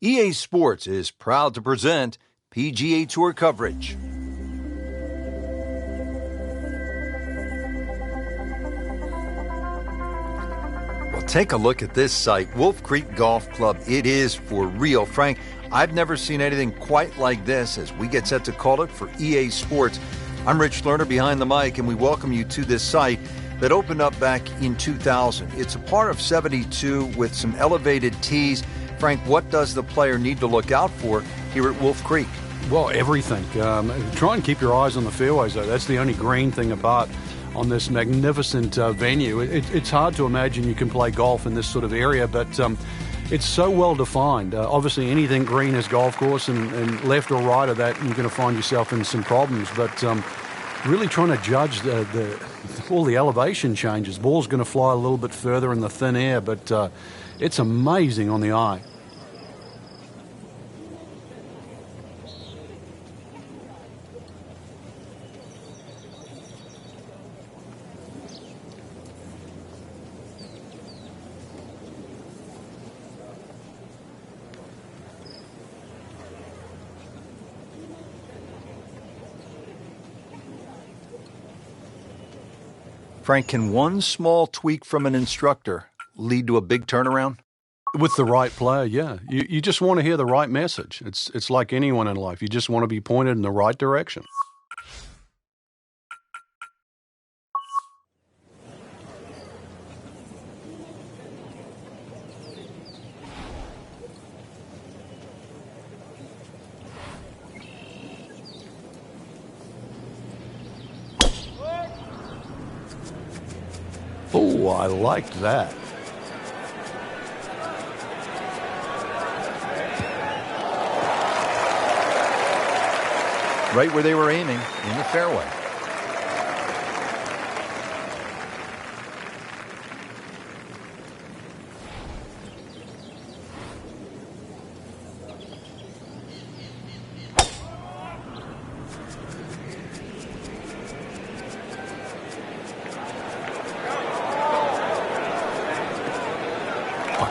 EA Sports is proud to present PGA Tour coverage. Well, take a look at this site, Wolf Creek Golf Club. It is for real. Frank, I've never seen anything quite like this as we get set to call it for EA Sports. I'm Rich Lerner behind the mic, and we welcome you to this site that opened up back in 2000. It's a par of 72 with some elevated tees. Frank, what does the player need to look out for here at Wolf Creek? Well, everything. Try and keep your eyes on the fairways, though. That's the only green thing apart on this magnificent venue. It's hard to imagine you can play golf in this sort of area, but it's so well defined. Obviously, anything green is golf course, and left or right of that, you're going to find yourself in some problems. But really trying to judge all the elevation changes. Ball's going to fly a little bit further in the thin air, but it's amazing on the eye. Frank, can one small tweak from an instructor lead to a big turnaround? With the right player, yeah. You just want to hear the right message. It's like anyone in life. You just want to be pointed in the right direction. Oh, I liked that. Right where they were aiming, in the fairway.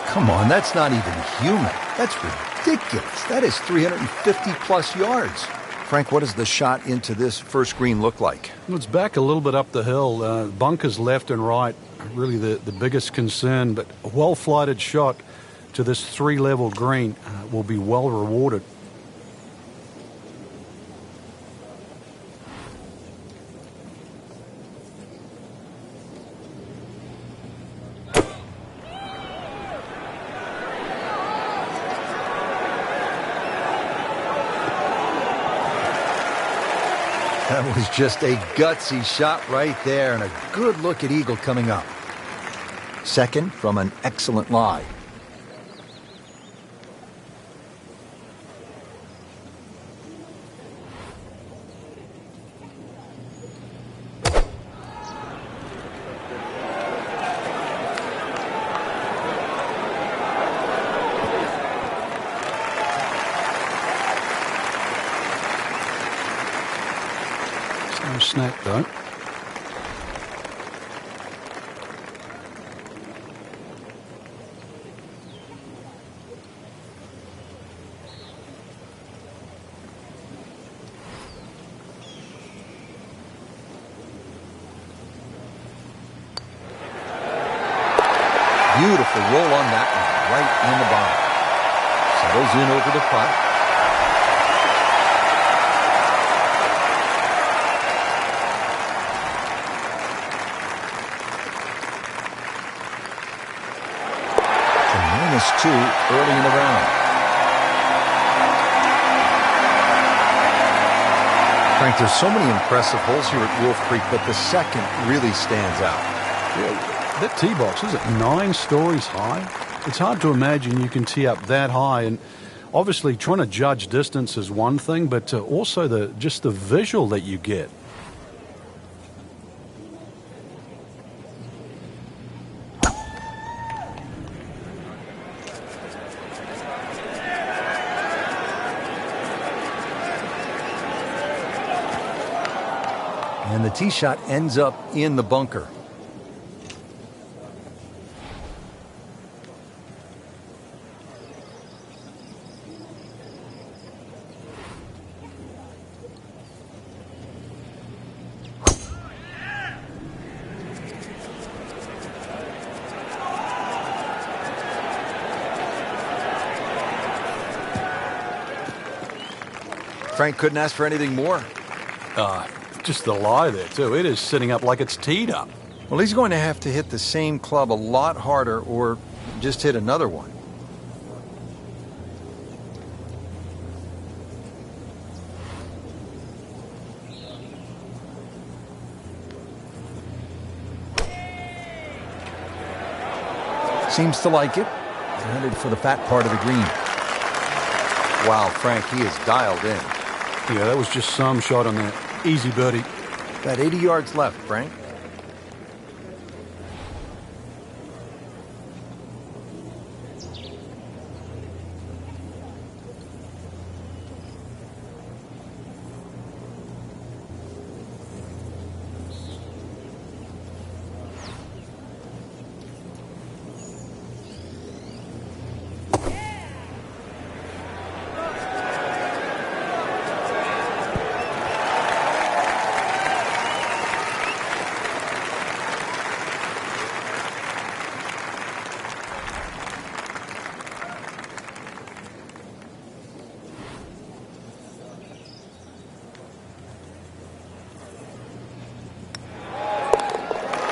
Come on, that's not even human. That's ridiculous. That is 350 plus yards. Frank, what does the shot into this first green look like? Well, it's back a little bit up the hill. Bunkers left and right, really the biggest concern, but a well-flighted shot to this three-level green will be well rewarded. That was just a gutsy shot right there, and a good look at eagle coming up. Second from an excellent lie. Snap though. Beautiful roll on that one, right in the bottom. Settles in over the putt. -2 early in the round. Frank, there's so many impressive holes here at Wolf Creek, but the second really stands out. Yeah, that tee box, is it 9 stories high? It's hard to imagine you can tee up that high, and obviously trying to judge distance is one thing, but also just the visual that you get. And the tee shot ends up in the bunker. Frank couldn't ask for anything more. Just the lie there, too. It is sitting up like it's teed up. Well, he's going to have to hit the same club a lot harder or just hit another one. Seems to like it. Headed for the fat part of the green. Wow, Frank, he is dialed in. Yeah, that was just some shot on there. Easy birdie. Got 80 yards left, Frank.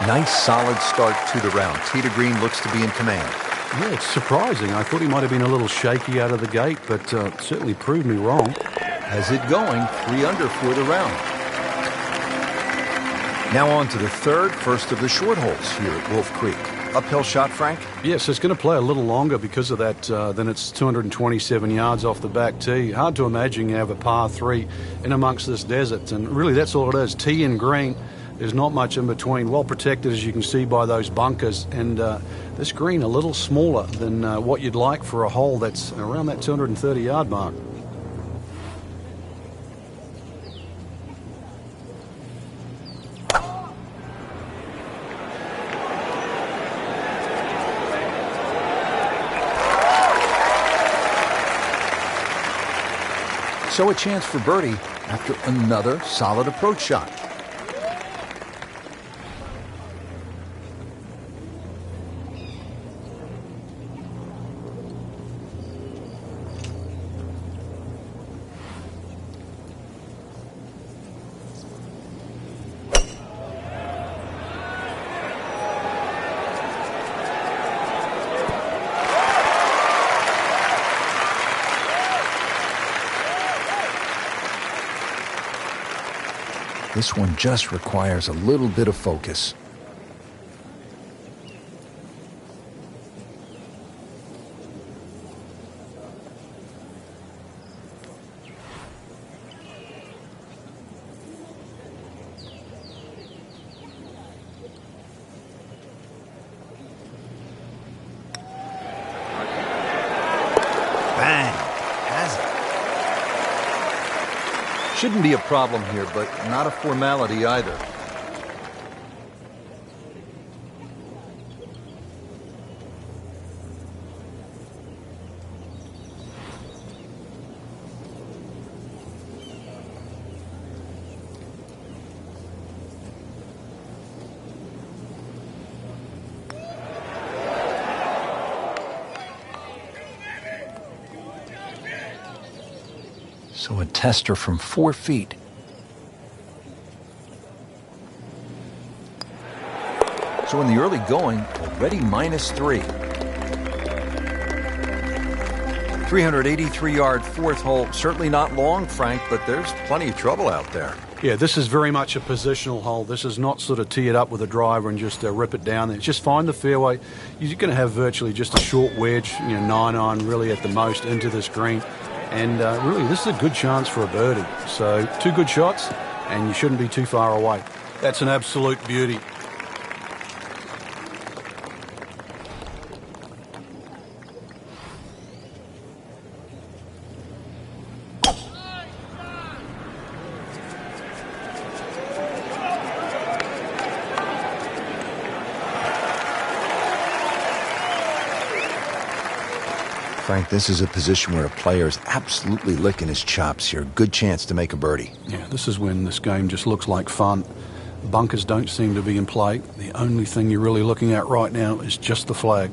Nice, solid start to the round. Tee to green looks to be in command. Yeah, it's surprising. I thought he might have been a little shaky out of the gate, but certainly proved me wrong. Has it going, 3 under for the round. Now on to the third, first of the short holes here at Wolf Creek. Uphill shot, Frank? Yes, it's going to play a little longer because of that. Then it's 227 yards off the back tee. Hard to imagine you have a par 3 in amongst this desert. And really, that's all it is. Tee and green. There's not much in between. Well protected, as you can see, by those bunkers. And this green a little smaller than what you'd like for a hole that's around that 230-yard mark. So a chance for birdie after another solid approach shot. This one just requires a little bit of focus. Bang! Has it. Shouldn't be a problem here, but not a formality either. So a tester from 4 feet. So in the early going, already -3. 383-yard fourth hole. Certainly not long, Frank, but there's plenty of trouble out there. Yeah, this is very much a positional hole. This is not sort of tee it up with a driver and just rip it down there. Just find the fairway. You're going to have virtually just a short wedge, 9-iron really at the most into this green. And really, this is a good chance for a birdie. So 2 good shots, and you shouldn't be too far away. That's an absolute beauty. Frank, this is a position where a player is absolutely licking his chops here. Good chance to make a birdie. Yeah, this is when this game just looks like fun. Bunkers don't seem to be in play. The only thing you're really looking at right now is just the flag.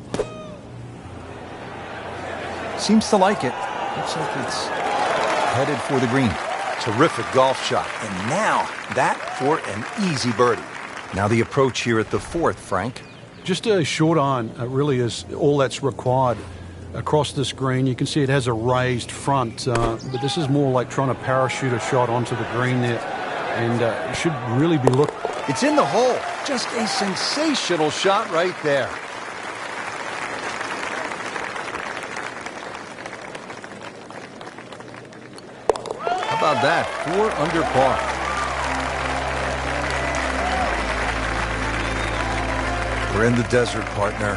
Seems to like it. Looks like it's headed for the green. Terrific golf shot. And now that for an easy birdie. Now the approach here at the 4th, Frank. Just a short iron really is all that's required across this green. You can see it has a raised front, but this is more like trying to parachute a shot onto the green there. And it should really be looked. It's in the hole. Just a sensational shot right there. How about that? 4 under par. We're in the desert, partner.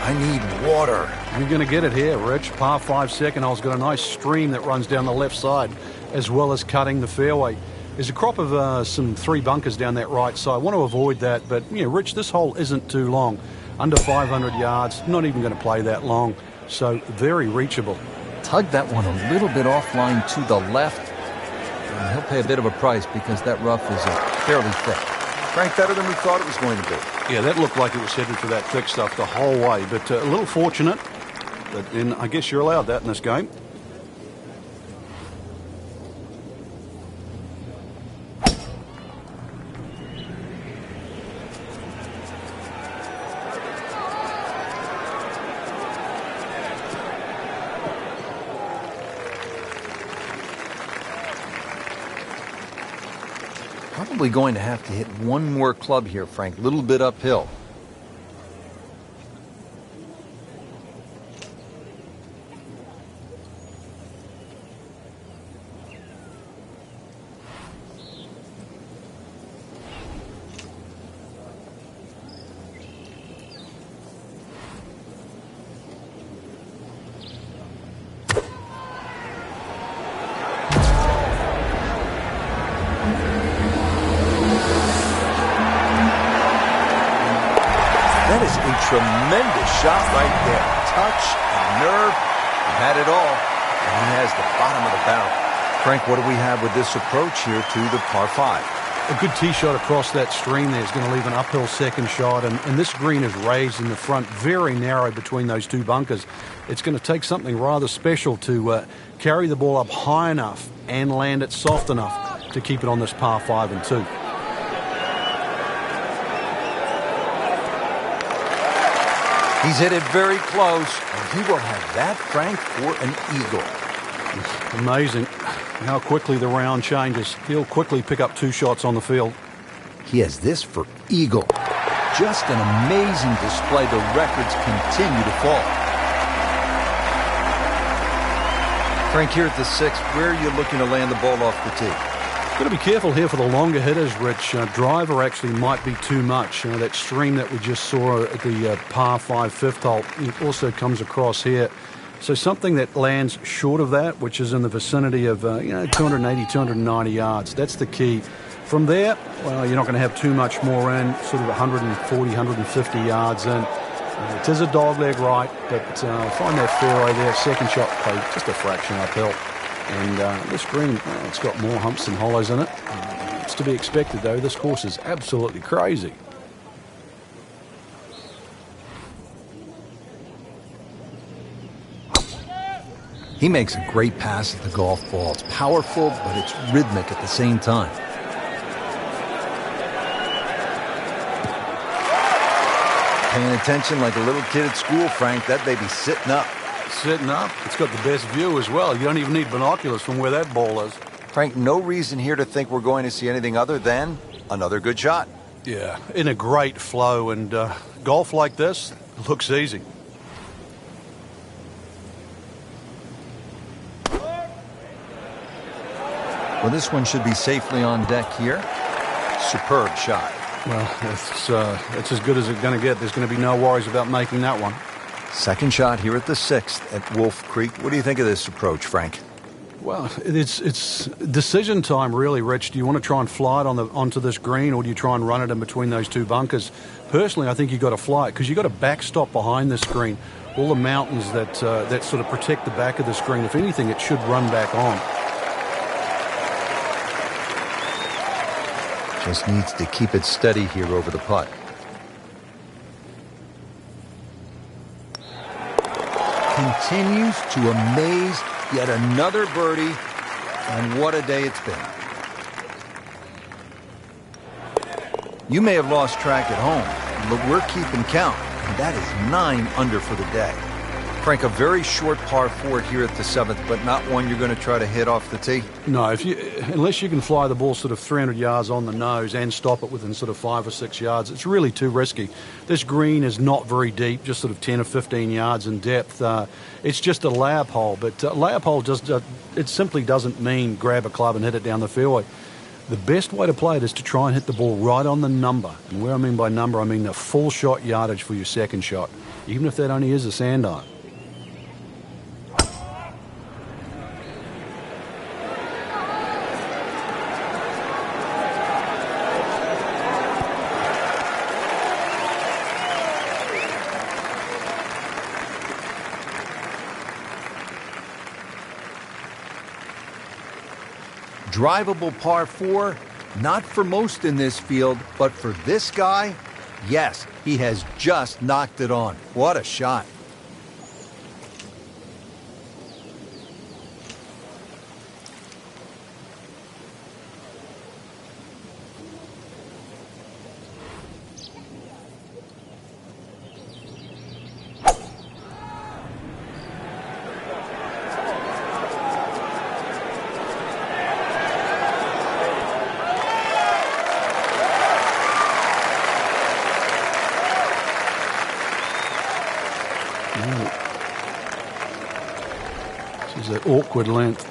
I need water. You're going to get it here, Rich. Par 5 second hole's got a nice stream that runs down the left side, as well as cutting the fairway. There's a crop of some 3 bunkers down that right side. I want to avoid that, but, Rich, this hole isn't too long. Under 500 yards, not even going to play that long, so very reachable. Tugged that one a little bit offline to the left. And he'll pay a bit of a price because that rough is fairly thick. Frank, better than we thought it was going to be. Yeah, that looked like it was headed for that thick stuff the whole way, but a little fortunate. But then I guess you're allowed that in this game. Probably going to have to hit one more club here, Frank. A little bit uphill. That is a tremendous shot right there. Touch and nerve. He had it all, and he has the bottom of the barrel. Frank, what do we have with this approach here to the par 5? A good tee shot across that stream there is going to leave an uphill second shot, and this green is raised in the front, very narrow between those 2 bunkers. It's going to take something rather special to carry the ball up high enough and land it soft enough to keep it on this par 5 and 2. He's hit it very close, and he will have that, Frank, for an eagle. Amazing how quickly the round changes. He'll quickly pick up 2 shots on the field. He has this for eagle. Just an amazing display. The records continue to fall. Frank, here at the 6th, where are you looking to land the ball off the tee? Got to be careful here for the longer hitters, Rich. Driver actually might be too much. That stream that we just saw at the par 5 5th hole, it also comes across here. So something that lands short of that, which is in the vicinity of 280, 290 yards. That's the key. From there, well, you're not going to have too much more in, sort of 140, 150 yards in. It is a dogleg right, but find that fairway there. Second shot played just a fraction uphill. And this green, it's got more humps and hollows in it. It's to be expected, though. This course is absolutely crazy. He makes a great pass at the golf ball. It's powerful, but it's rhythmic at the same time. Paying attention like a little kid at school, Frank. That baby's sitting up. Sitting up. It's got the best view as well. You don't even need binoculars from where that ball is. Frank, no reason here to think we're going to see anything other than another good shot. Yeah, in a great flow, and golf like this looks easy. Well, this one should be safely on deck here. Superb shot. Well, it's as good as it's going to get. There's going to be no worries about making that one. Second shot here at the 6th at Wolf Creek. What do you think of this approach, Frank? Well, it's decision time, really, Rich. Do you want to try and fly it onto this green, or do you try and run it in between those 2 bunkers? Personally, I think you've got to fly it because you've got a backstop behind this green. All the mountains that sort of protect the back of the screen. If anything, it should run back on. Just needs to keep it steady here over the putt. Continues to amaze. Yet another birdie And what a day it's been. You may have lost track at home, but we're keeping count. And that is 9 under for the day. Frank, a very short par 4 here at the 7th, but not one you're going to try to hit off the tee? No, unless you can fly the ball sort of 300 yards on the nose and stop it within sort of 5 or 6 yards, it's really too risky. This green is not very deep, just sort of 10 or 15 yards in depth. It's just a layup hole, but layup hole it simply doesn't mean grab a club and hit it down the fairway. The best way to play it is to try and hit the ball right on the number. And where I mean by number, I mean the full shot yardage for your second shot, even if that only is a sand iron. Drivable par 4, not for most in this field, but for this guy, yes, he has just knocked it on. What a shot. This is an awkward length.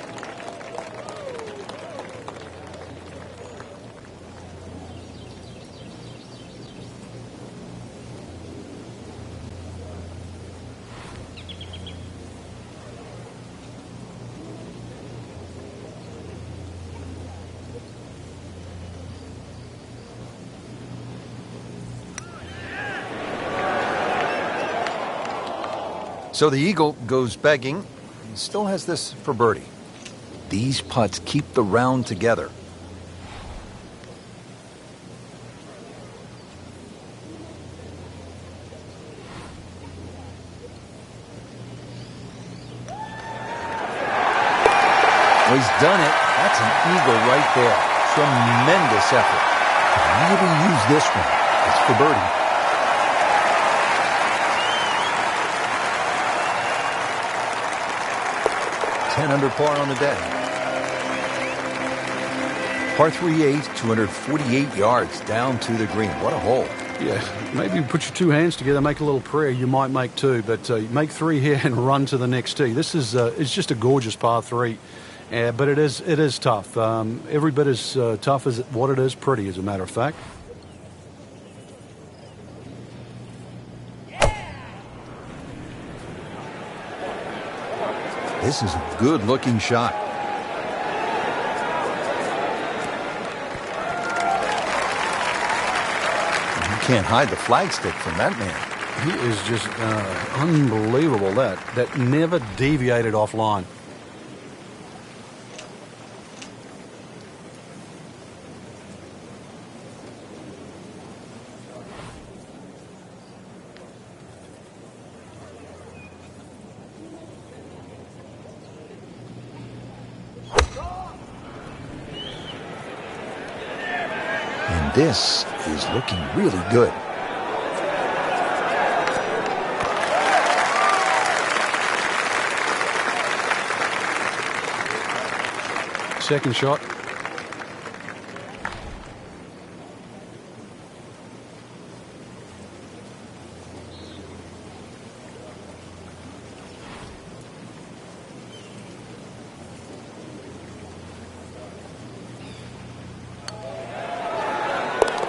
So the Eagle goes begging. He still has this for birdie. These putts keep the round together. Well, he's done it. That's an eagle right there. Tremendous effort. Really use this one. It's for birdie. 10 under par on the day. Par 3/8, 248 yards down to the green. What a hole. Yeah, maybe put your two hands together, make a little prayer. You might make two, but make 3 here and run to the next tee. This is it's just a gorgeous par 3, but it is tough. Every bit as tough as what it is pretty, as a matter of fact. This is a good-looking shot. You can't hide the flagstick from that man. He is just unbelievable. That never deviated offline. And this is looking really good. Second shot.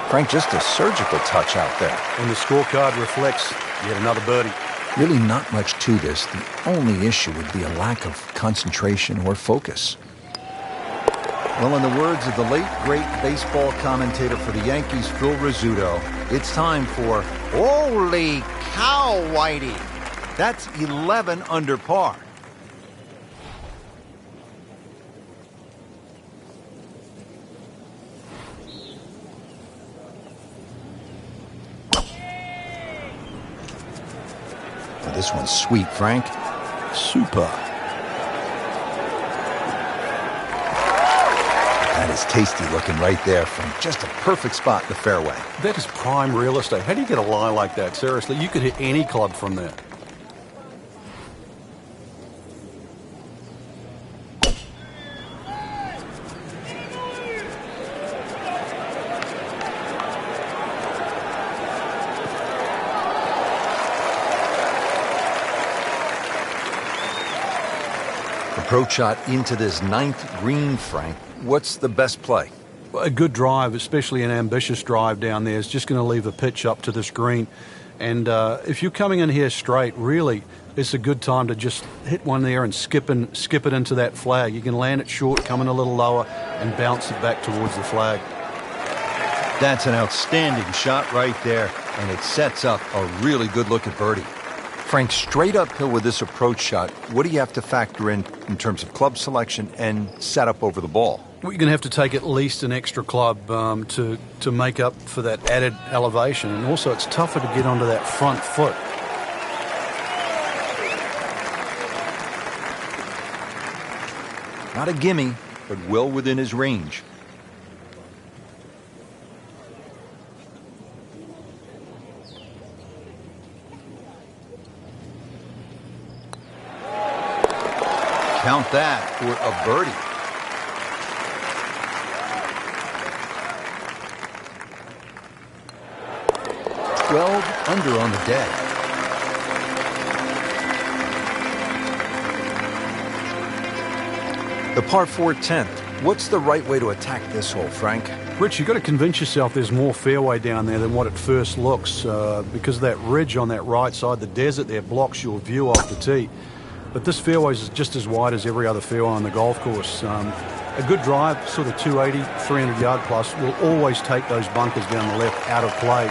Frank, just a surgical touch out there. And the scorecard reflects yet another birdie. Really not much to this. The only issue would be a lack of concentration or focus. Well, in the words of the late, great baseball commentator for the Yankees, Phil Rizzuto, it's time for Holy Cow, Whitey. That's 11 under par. Well, this one's sweet, Frank. Super. is tasty looking right there from just a perfect spot in the fairway. That is prime real estate. How do you get a lie like that? Seriously, you could hit any club from there. Approach shot into this 9th green, Frank. What's the best play? A good drive, especially an ambitious drive down there, is just going to leave a pitch up to this green. And if you're coming in here straight, really, it's a good time to just hit one there and skip it into that flag. You can land it short, come in a little lower, and bounce it back towards the flag. That's an outstanding shot right there, and it sets up a really good-looking birdie. Frank, straight uphill with this approach shot, what do you have to factor in terms of club selection and setup over the ball? Well, you're going to have to take at least an extra club to make up for that added elevation. And also, it's tougher to get onto that front foot. Not a gimme, but well within his range. Count that for a birdie. Under on the day. The par 4 10th. What's the right way to attack this hole, Frank? Rich, you've got to convince yourself there's more fairway down there than what it first looks because of that ridge on that right side. The desert there blocks your view off the tee. But this fairway is just as wide as every other fairway on the golf course. A good drive, sort of 280, 300 yard plus, will always take those bunkers down the left out of play.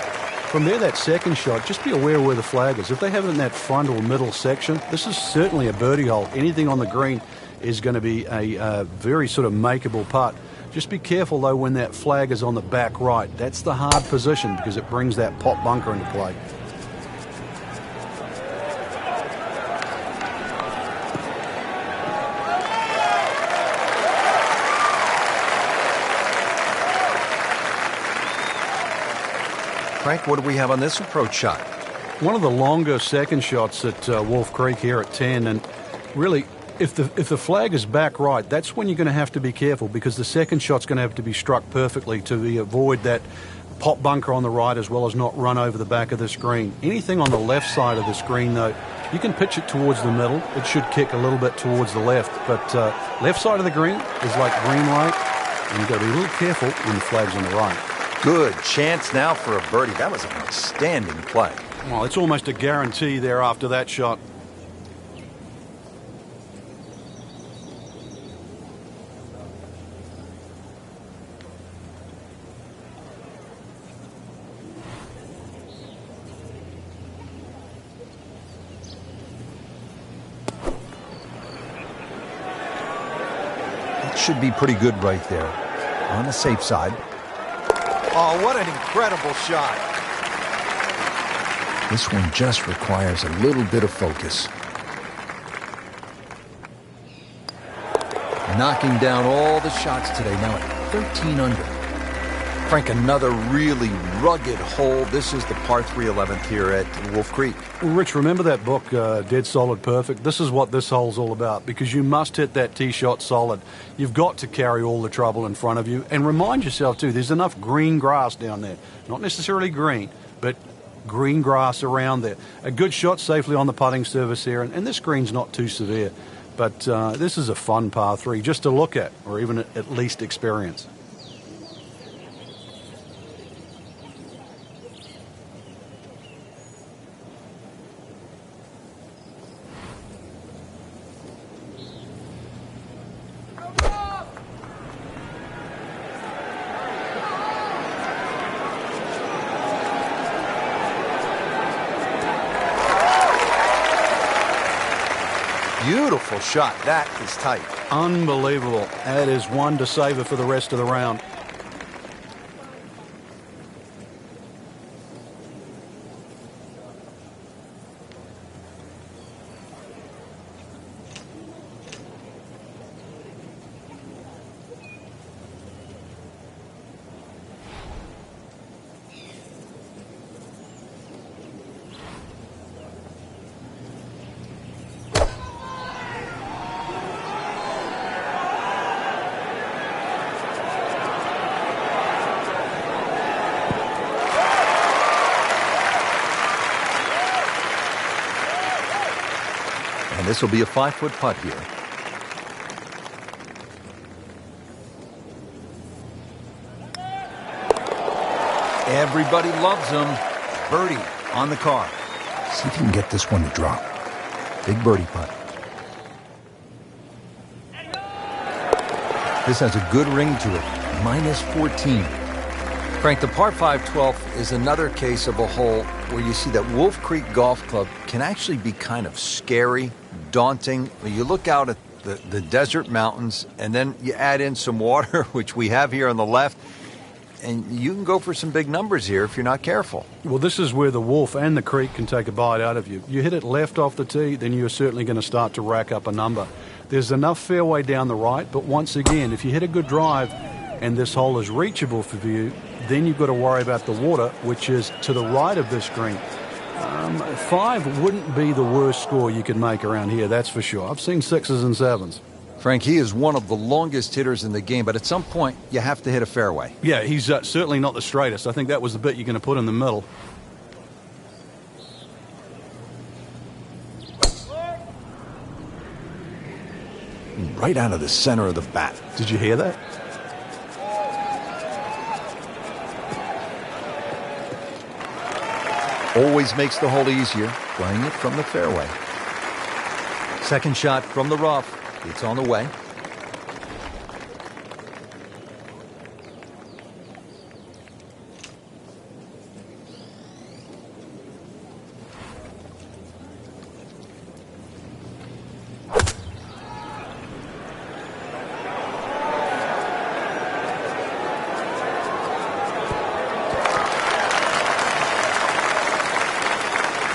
From there, that second shot, just be aware where the flag is. If they have it in that front or middle section, this is certainly a birdie hole. Anything on the green is going to be a very sort of makeable putt. Just be careful, though, when that flag is on the back right. That's the hard position because it brings that pot bunker into play. Frank, what do we have on this approach shot? One of the longer second shots at Wolf Creek here at 10, and really, if the flag is back right, that's when you're going to have to be careful because the second shot's going to have to be struck perfectly to avoid that pot bunker on the right as well as not run over the back of the screen. Anything on the left side of the screen, though, you can pitch it towards the middle. It should kick a little bit towards the left, but left side of the green is like green light, and you've got to be a little careful when the flag's on the right. Good chance now for a birdie. That was an outstanding play. Well, it's almost a guarantee there after that shot. That should be pretty good right there. On the safe side. Oh, what an incredible shot. This one just requires a little bit of focus. Knocking down all the shots today, now at 13 under. Frank, another really rugged hole. This is the par 3 11th here at Wolf Creek. Well, Rich, remember that book, Dead Solid Perfect? This is what this hole's all about because you must hit that tee shot solid. You've got to carry all the trouble in front of you. And remind yourself, too, there's enough green grass down there. Not necessarily green, but green grass around there. A good shot safely on the putting surface here. And this green's not too severe. But this is a fun par 3 just to look at or even at least experience. Beautiful shot. That is tight. Unbelievable. That is one to savor for the rest of the round. And this will be a 5-foot putt here. Everybody loves him. Birdie on the card. See if you can get this one to drop. Big birdie putt. This has a good ring to it. Minus 14. Frank, the par 5 12th is another case of a hole where you see that Wolf Creek Golf Club can actually be kind of scary, daunting. You look out at the desert mountains, and then you add in some water, which we have here on the left, and you can go for some big numbers here if you're not careful. Well, this is where the Wolf and the Creek can take a bite out of you. You hit it left off the tee, then you're certainly going to start to rack up a number. There's enough fairway down the right, but once again, if you hit a good drive and this hole is reachable for you, then you've got to worry about the water, which is to the right of this green. 5 wouldn't be the worst score you could make around here, that's for sure. I've seen 6s and 7s. Frank, he is one of the longest hitters in the game, but at some point, you have to hit a fairway. Yeah, he's certainly not the straightest. I think that was the bit you're going to put in the middle. Right out of the center of the bat. Did you hear that? Always makes the hole easier, playing it from the fairway. Second shot from the rough. It's on the way.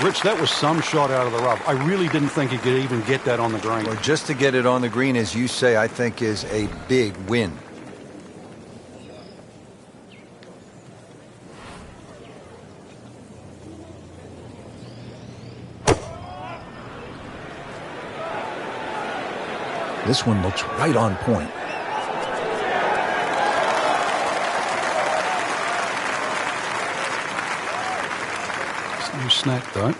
Rich, that was some shot out of the rough. I really didn't think he could even get that on the green. Well, just to get it on the green, as you say, I think is a big win. This one looks right on point. No snack, though.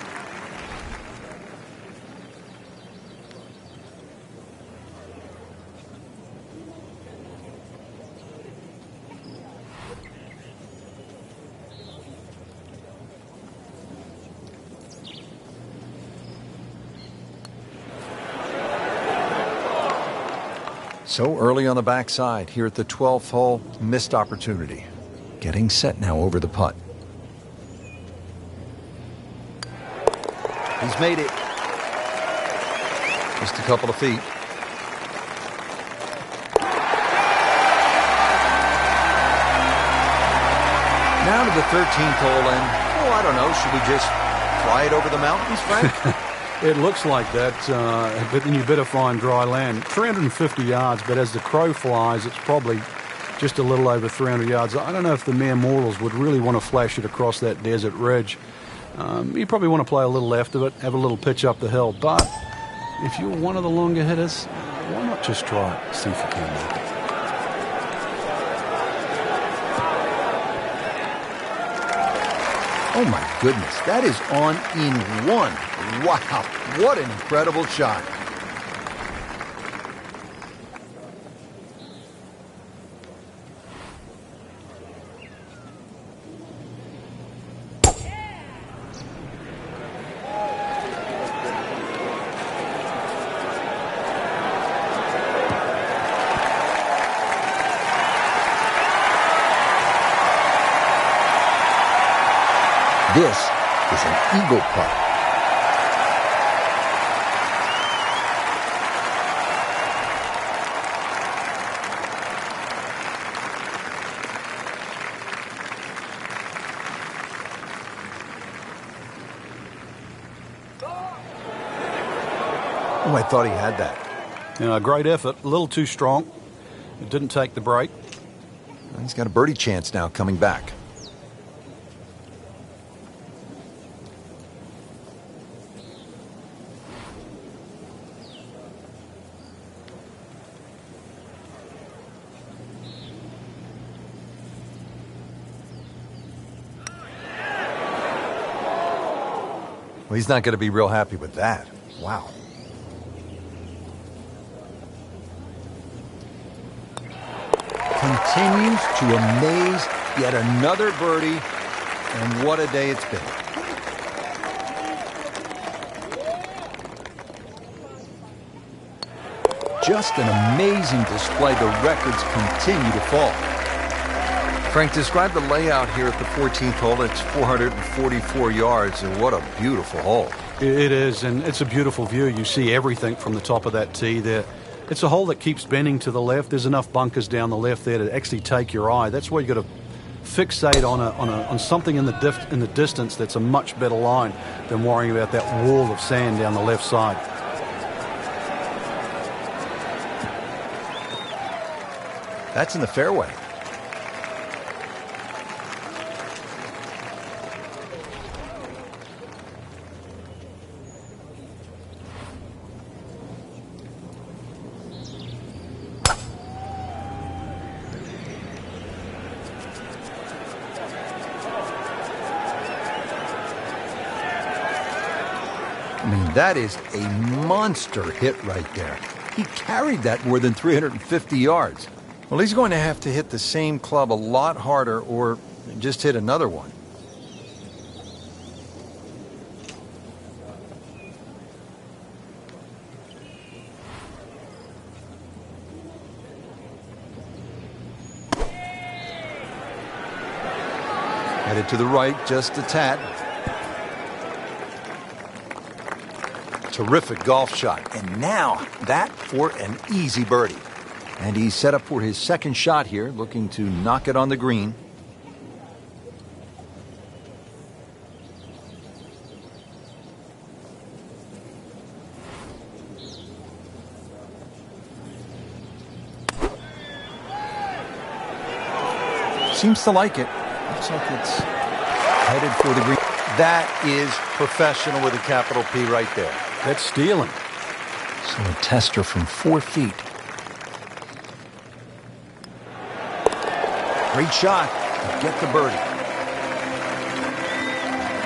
So early on the backside here at the 12th hole, missed opportunity. Getting set now over the putt. He's made it. Just a couple of feet. Now to the 13th hole, and, oh, I don't know, should we just fly it over the mountains, Frank? It looks like that, but then you better find dry land. 350 yards, but as the crow flies, it's probably just a little over 300 yards. I don't know if the mere mortals would really want to flash it across that desert ridge. You probably want to play a little left of it, have a little pitch up the hill. But if you're one of the longer hitters, why not just try it, see if you can make it. Oh, my goodness. That is on in one. Wow. What an incredible shot. This is an eagle putt. Oh, I thought he had that. Great effort, a little too strong. It didn't take the break. He's got a birdie chance now coming back. Well, he's not going to be real happy with that. Wow. continues to amaze. Yet another birdie, and what a day it's been. Just an amazing display. The records continue to fall. Frank, describe the layout here at the 14th hole. It's 444 yards, and what a beautiful hole. It is, and it's a beautiful view. You see everything from the top of that tee there. It's a hole that keeps bending to the left. There's enough bunkers down the left there to actually take your eye. That's why you've got to fixate on something in the distance that's a much better line than worrying about that wall of sand down the left side. That's in the fairway. I mean, that is a monster hit right there. He carried that more than 350 yards. Well, he's going to have to hit the same club a lot harder or just hit another one. Headed to the right, just a tad. Terrific golf shot. And now that for an easy birdie. And he's set up for his second shot here, looking to knock it on the green. Seems to like it. Looks like it's headed for the green. That is professional with a capital P right there. That's stealing. So a tester from 4 feet. Great shot. Get the birdie.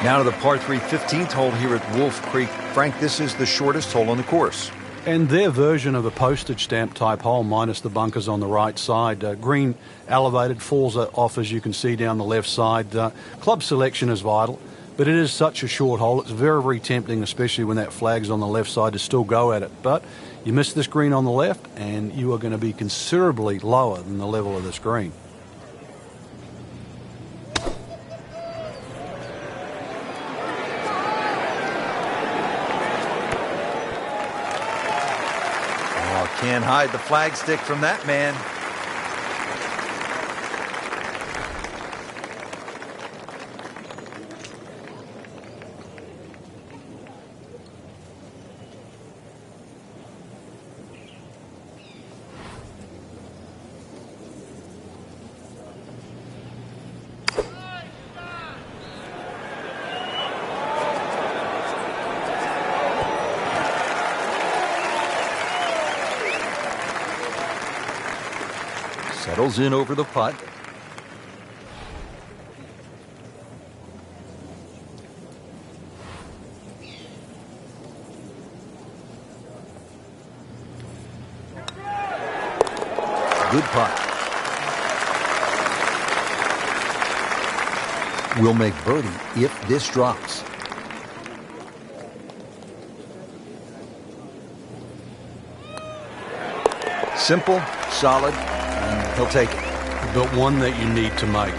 Now to the par 3 15th hole here at Wolf Creek. Frank, this is the shortest hole on the course. And their version of a postage stamp type hole minus the bunkers on the right side. Green elevated, falls off as you can see down the left side. Club selection is vital, but it is such a short hole. It's very, very tempting, especially when that flag's on the left side, to still go at it. But you miss this green on the left and you are going to be considerably lower than the level of this green. Can't hide the flagstick from that man. Settles in over the putt. Good putt. Will make birdie if this drops. Simple, solid. He'll take it. But one that you need to make.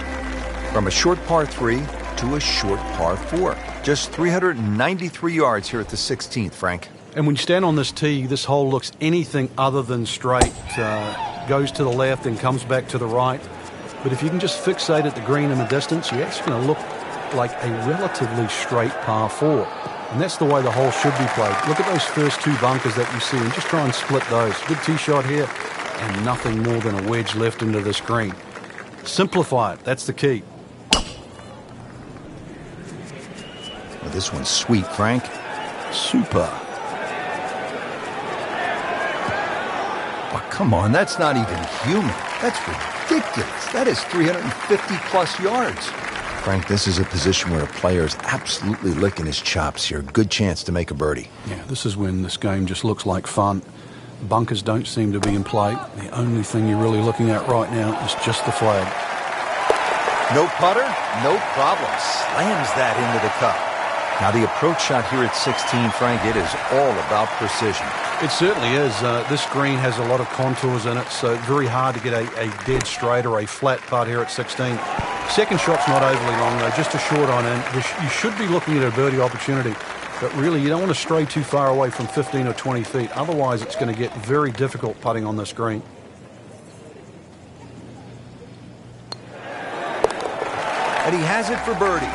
From a short par 3 to a short par 4. Just 393 yards here at the 16th, Frank. And when you stand on this tee, this hole looks anything other than straight. Goes to the left and comes back to the right. But if you can just fixate at the green in the distance, you're actually going to look like a relatively straight par 4. And that's the way the hole should be played. Look at those first 2 bunkers that you see and just try and split those. Good tee shot here. And nothing more than a wedge left into this green. Simplify it. That's the key. Well, this one's sweet, Frank. Super. Oh, come on. That's not even human. That's ridiculous. That is 350-plus yards. Frank, this is a position where a player is absolutely licking his chops here. Good chance to make a birdie. Yeah, this is when this game just looks like fun. Bunkers don't seem to be in play. The only thing you're really looking at right now is just the flag. No putter, no problem. Slams that into the cup. Now the approach shot here at 16, Frank, it is all about precision. It certainly is. This green has a lot of contours in it, so very hard to get a dead straight or a flat putt here at 16. Second shot's not overly long, though, just a short on in. You should be looking at a birdie opportunity, but really you don't want to stray too far away from 15 or 20 feet. Otherwise, it's going to get very difficult putting on this green. And he has it for birdie.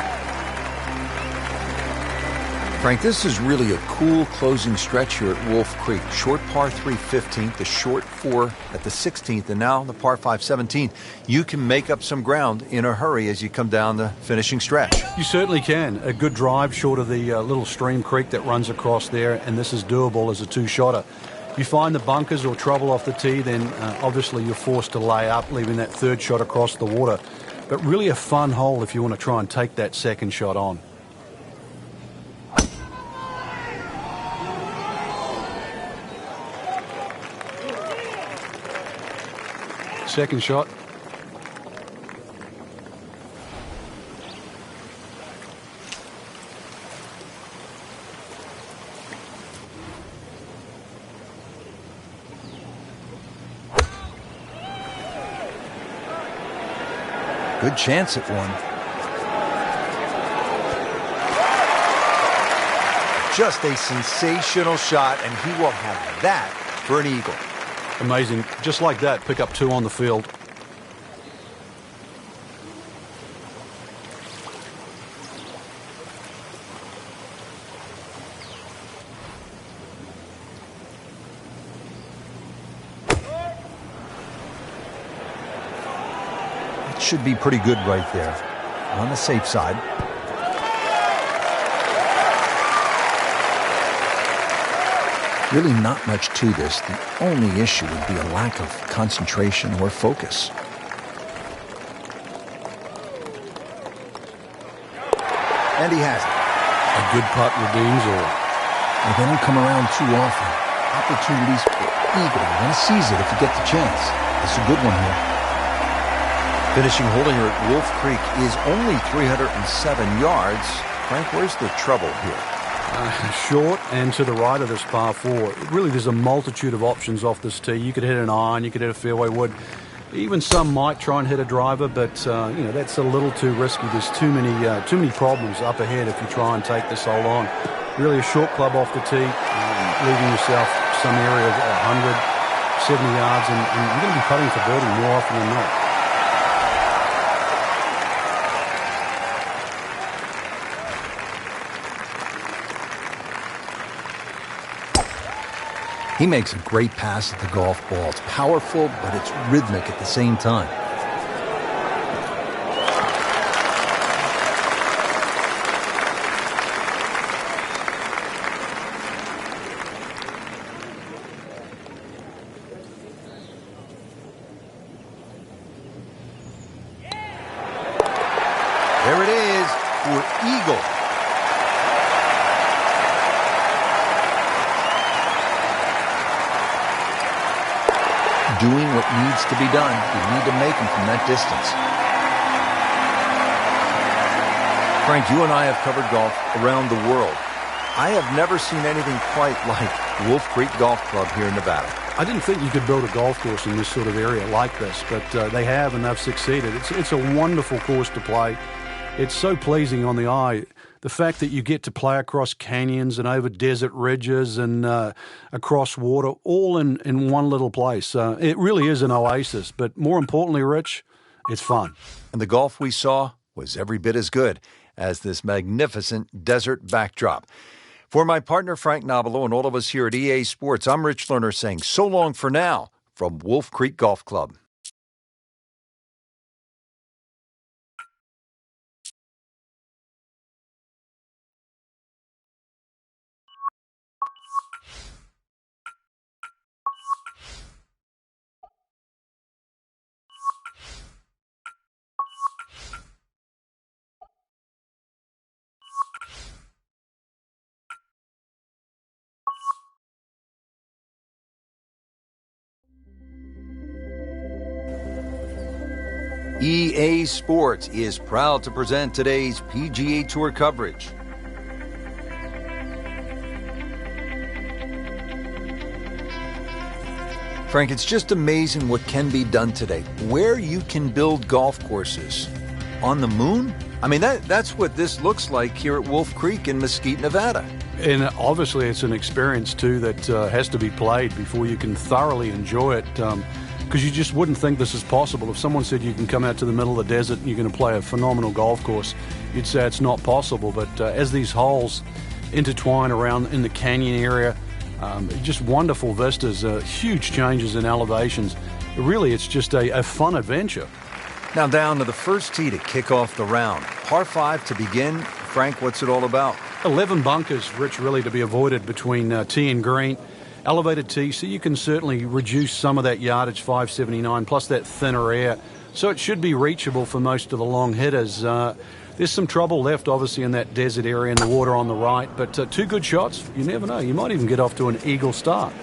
Frank, this is really a cool closing stretch here at Wolf Creek. Short par 3 15th, the short 4 at the 16th, and now the par 5 17th. You can make up some ground in a hurry as you come down the finishing stretch. You certainly can. A good drive short of the little stream creek that runs across there, and this is doable as a two-shotter. If you find the bunkers or trouble off the tee, then obviously you're forced to lay up, leaving that third shot across the water. But really a fun hole if you want to try and take that second shot on. Second shot. Good chance at one. Just a sensational shot, and he will have that for an eagle. Amazing. Just like that, pick up 2 on the field. It should be pretty good right there. On the safe side. Really not much to this. The only issue would be a lack of concentration or focus. And he has it. A good putt redeems all. Well, they don't come around too often. Opportunities for eagle. You want to seize it if you get the chance. It's a good one here. Finishing hole here at Wolf Creek is only 307 yards. Frank, where's the trouble here? Short and to the right of this par 4. Really, there's a multitude of options off this tee. You could hit an iron, you could hit a fairway wood. Even some might try and hit a driver, but that's a little too risky. There's too many problems up ahead if you try and take this hole on. Really, a short club off the tee, leaving yourself some area of 100, 70 yards, and you're going to be putting for birdie more often than not. He makes a great pass at the golf ball. It's powerful, but it's rhythmic at the same time. There it is for eagle. Doing what needs to be done. You need to make them from that distance. Frank, you and I have covered golf around the world. I have never seen anything quite like Wolf Creek Golf Club here in Nevada. I didn't think you could build a golf course in this sort of area like this, but they have, and they've succeeded. It's a wonderful course to play. It's so pleasing on the eye. The fact that you get to play across canyons and over desert ridges and across water, all in one little place. It really is an oasis, but more importantly, Rich, it's fun. And the golf we saw was every bit as good as this magnificent desert backdrop. For my partner, Frank Nobilo, and all of us here at EA Sports, I'm Rich Lerner saying so long for now from Wolf Creek Golf Club. EA Sports is proud to present today's PGA Tour coverage. Frank, it's just amazing what can be done today. Where you can build golf courses. On the moon? I mean, that's what this looks like here at Wolf Creek in Mesquite, Nevada. And obviously it's an experience, too, that has to be played before you can thoroughly enjoy it. Because you just wouldn't think this is possible. If someone said you can come out to the middle of the desert and you're going to play a phenomenal golf course, you'd say it's not possible. But as these holes intertwine around in the canyon area, just wonderful vistas, huge changes in elevations. Really, it's just a fun adventure. Now down to the first tee to kick off the round. Par 5 to begin. Frank, what's it all about? 11 bunkers, Rich, really to be avoided between tee and green. Elevated tee, so you can certainly reduce some of that yardage, 579, plus that thinner air. So it should be reachable for most of the long hitters. There's some trouble left, obviously, in that desert area and the water on the right. But 2 good shots, you never know. You might even get off to an eagle start.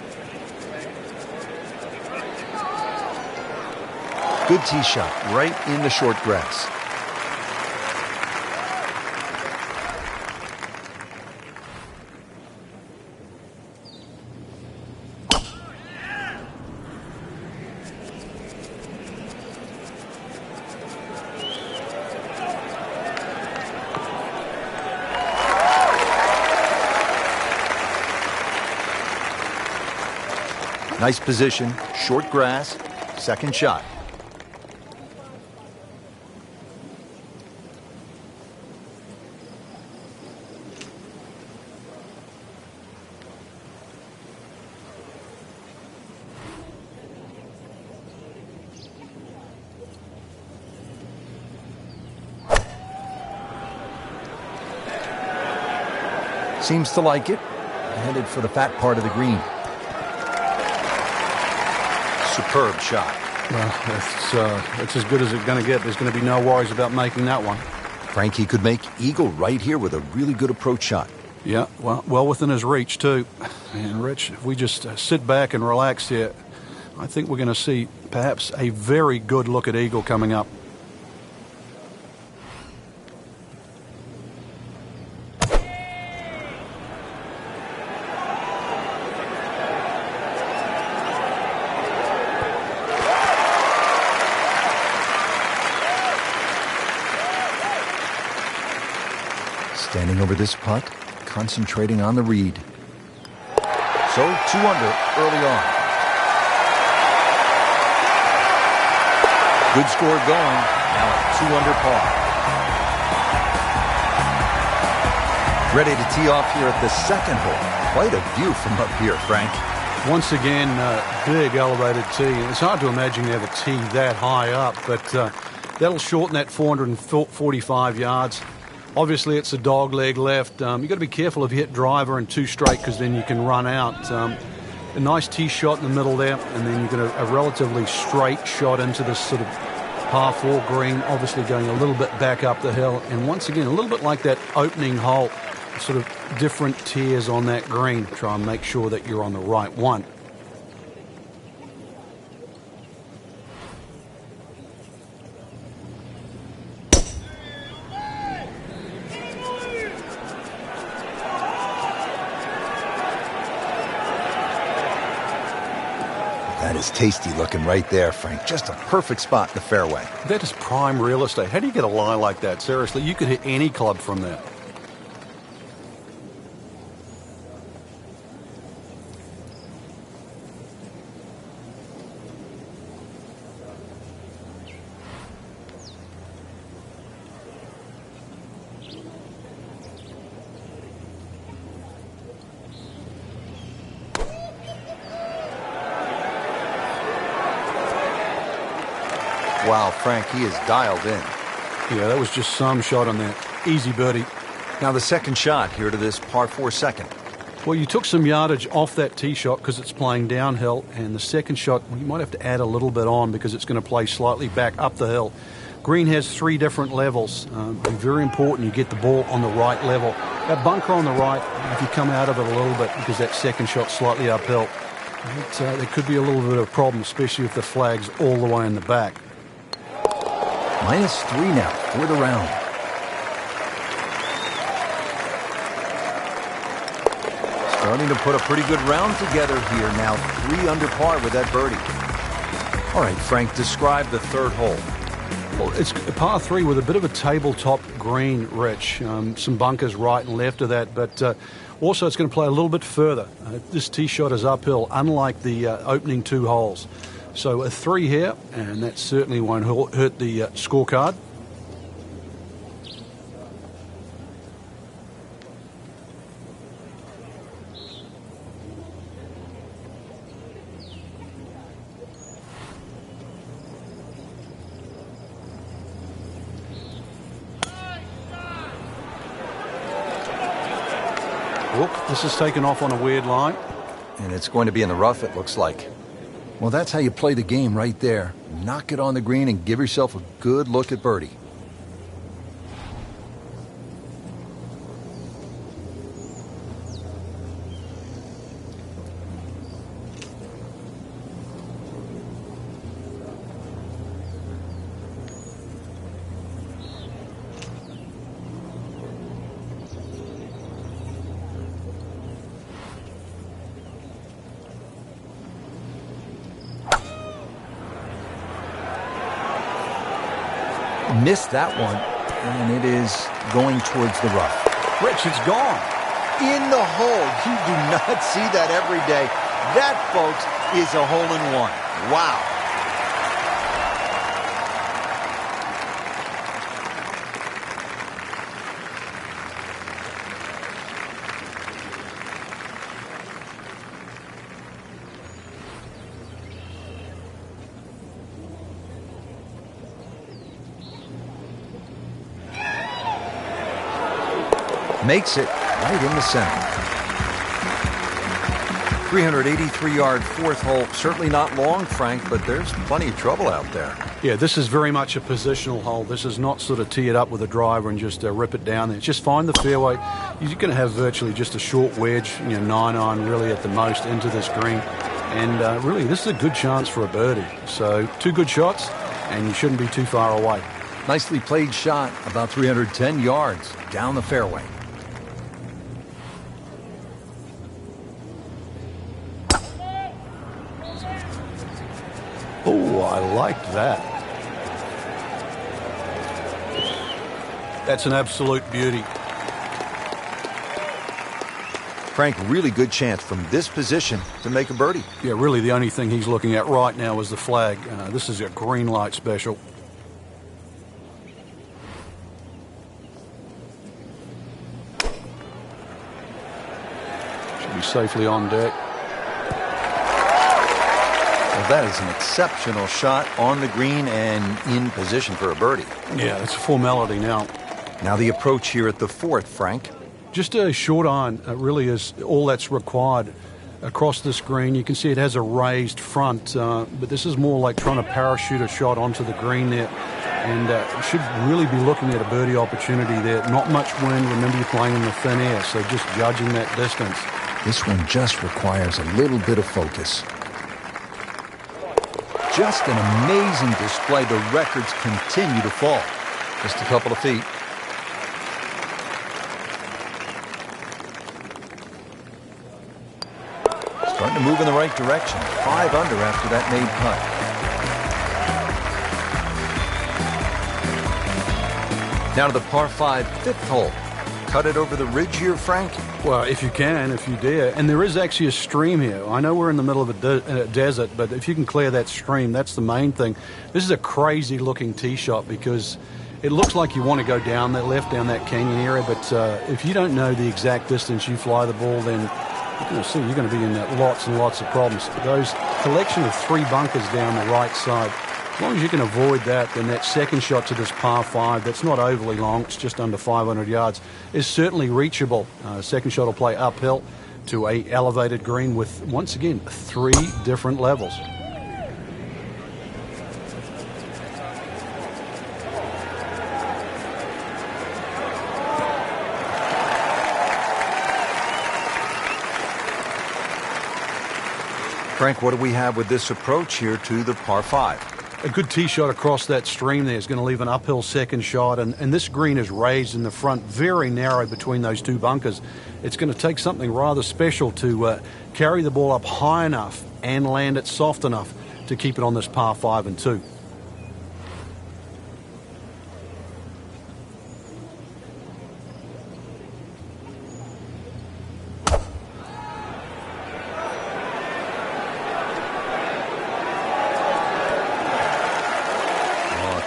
Good tee shot, right in the short grass. Nice position, short grass, second shot. Seems to like it. Headed for the fat part of the green. Superb shot. Well, it's as good as it's going to get. There's going to be no worries about making that one. Frankie could make eagle right here with a really good approach shot. Yeah, well within his reach, too. And, Rich, if we just sit back and relax here, I think we're going to see perhaps a very good look at eagle coming up. Standing over this putt, concentrating on the read. So 2 under early on. Good score going. Now at 2 under par. Ready to tee off here at the second hole. Quite a view from up here, Frank. Once again, big elevated tee. It's hard to imagine you have a tee that high up, but that'll shorten that 445 yards. Obviously, it's a dog leg left. You've got to be careful if you hit driver and 2 straight, because then you can run out. A nice tee shot in the middle there, and then you've got a relatively straight shot into this sort of par 4 green, obviously going a little bit back up the hill. And once again, a little bit like that opening hole, sort of different tiers on that green. Try and make sure that you're on the right one. That is tasty looking right there, Frank. Just a perfect spot in the fairway. That is prime real estate. How do you get a lie like that? Seriously, you could hit any club from that. Wow, Frank, he is dialed in. Yeah, that was just some shot on that. Easy birdie. Now the second shot here to this par 4 second. Well, you took some yardage off that tee shot because it's playing downhill, and the second shot, well, you might have to add a little bit on because it's going to play slightly back up the hill. Green has 3 different levels. Very important you get the ball on the right level. That bunker on the right, if you come out of it a little bit because that second shot's slightly uphill, there could be a little bit of a problem, especially if the flag's all the way in the back. -3 now for the round. Starting to put a pretty good round together here now. 3 under par with that birdie. All right, Frank, describe the third hole. Well, it's a par 3 with a bit of a tabletop green, Rich. Some bunkers right and left of that, but also it's going to play a little bit further. This tee shot is uphill, unlike the opening 2 holes. So a 3 here, and that certainly won't hurt the scorecard. This is taken off on a weird line. And it's going to be in the rough, it looks like. Well, that's how you play the game right there. Knock it on the green and give yourself a good look at birdie. Missed that one, and it is going towards the rough. Rich, it's gone. In the hole. You do not see that every day. That, folks, is a hole-in-one. Wow. Makes it right in the center. 383-yard fourth hole. Certainly not long, Frank, but there's plenty of trouble out there. Yeah, this is very much a positional hole. This is not sort of tee it up with a driver and just rip it down there. Just find the fairway. You're going to have virtually just a short wedge, 9-iron really at the most into this green. And really, this is a good chance for a birdie. So 2 good shots, and you shouldn't be too far away. Nicely played shot, about 310 yards down the fairway. Oh, I liked that. That's an absolute beauty. Frank, really good chance from this position to make a birdie. Yeah, really the only thing he's looking at right now is the flag. This is a green light special. Should be safely on deck. That is an exceptional shot on the green and in position for a birdie. Yeah, it's a formality now. Now the approach here at the fourth, Frank. Just a short iron really is all that's required across this green. You can see it has a raised front, but this is more like trying to parachute a shot onto the green there. And should really be looking at a birdie opportunity there. Not much wind. Remember, you're playing in the thin air, so just judging that distance. This one just requires a little bit of focus. Just an amazing display. The records continue to fall. Just a couple of feet. Starting to move in the right direction. 5 under after that made putt. Now to the par 5 fifth hole. Cut it over the ridge here, Frank? Well, if you can, if you dare. And there is actually a stream here. I know we're in the middle of a desert, but if you can clear that stream, that's the main thing. This is a crazy-looking tee shot because it looks like you want to go down that left, down that canyon area, but if you don't know the exact distance you fly the ball, then you're going to be in lots and lots of problems. Those collection of 3 bunkers down the right side, as long as you can avoid that, then that second shot to this par 5, that's not overly long, it's just under 500 yards, is certainly reachable. Second shot will play uphill to a elevated green with, once again, 3 different levels. Frank, what do we have with this approach here to the par 5? a good tee shot across that stream there is going to leave an uphill second shot, and this green is raised in the front, very narrow between those two bunkers. It's going to take something rather special to carry the ball up high enough and land it soft enough to keep it on this par 5 and 2.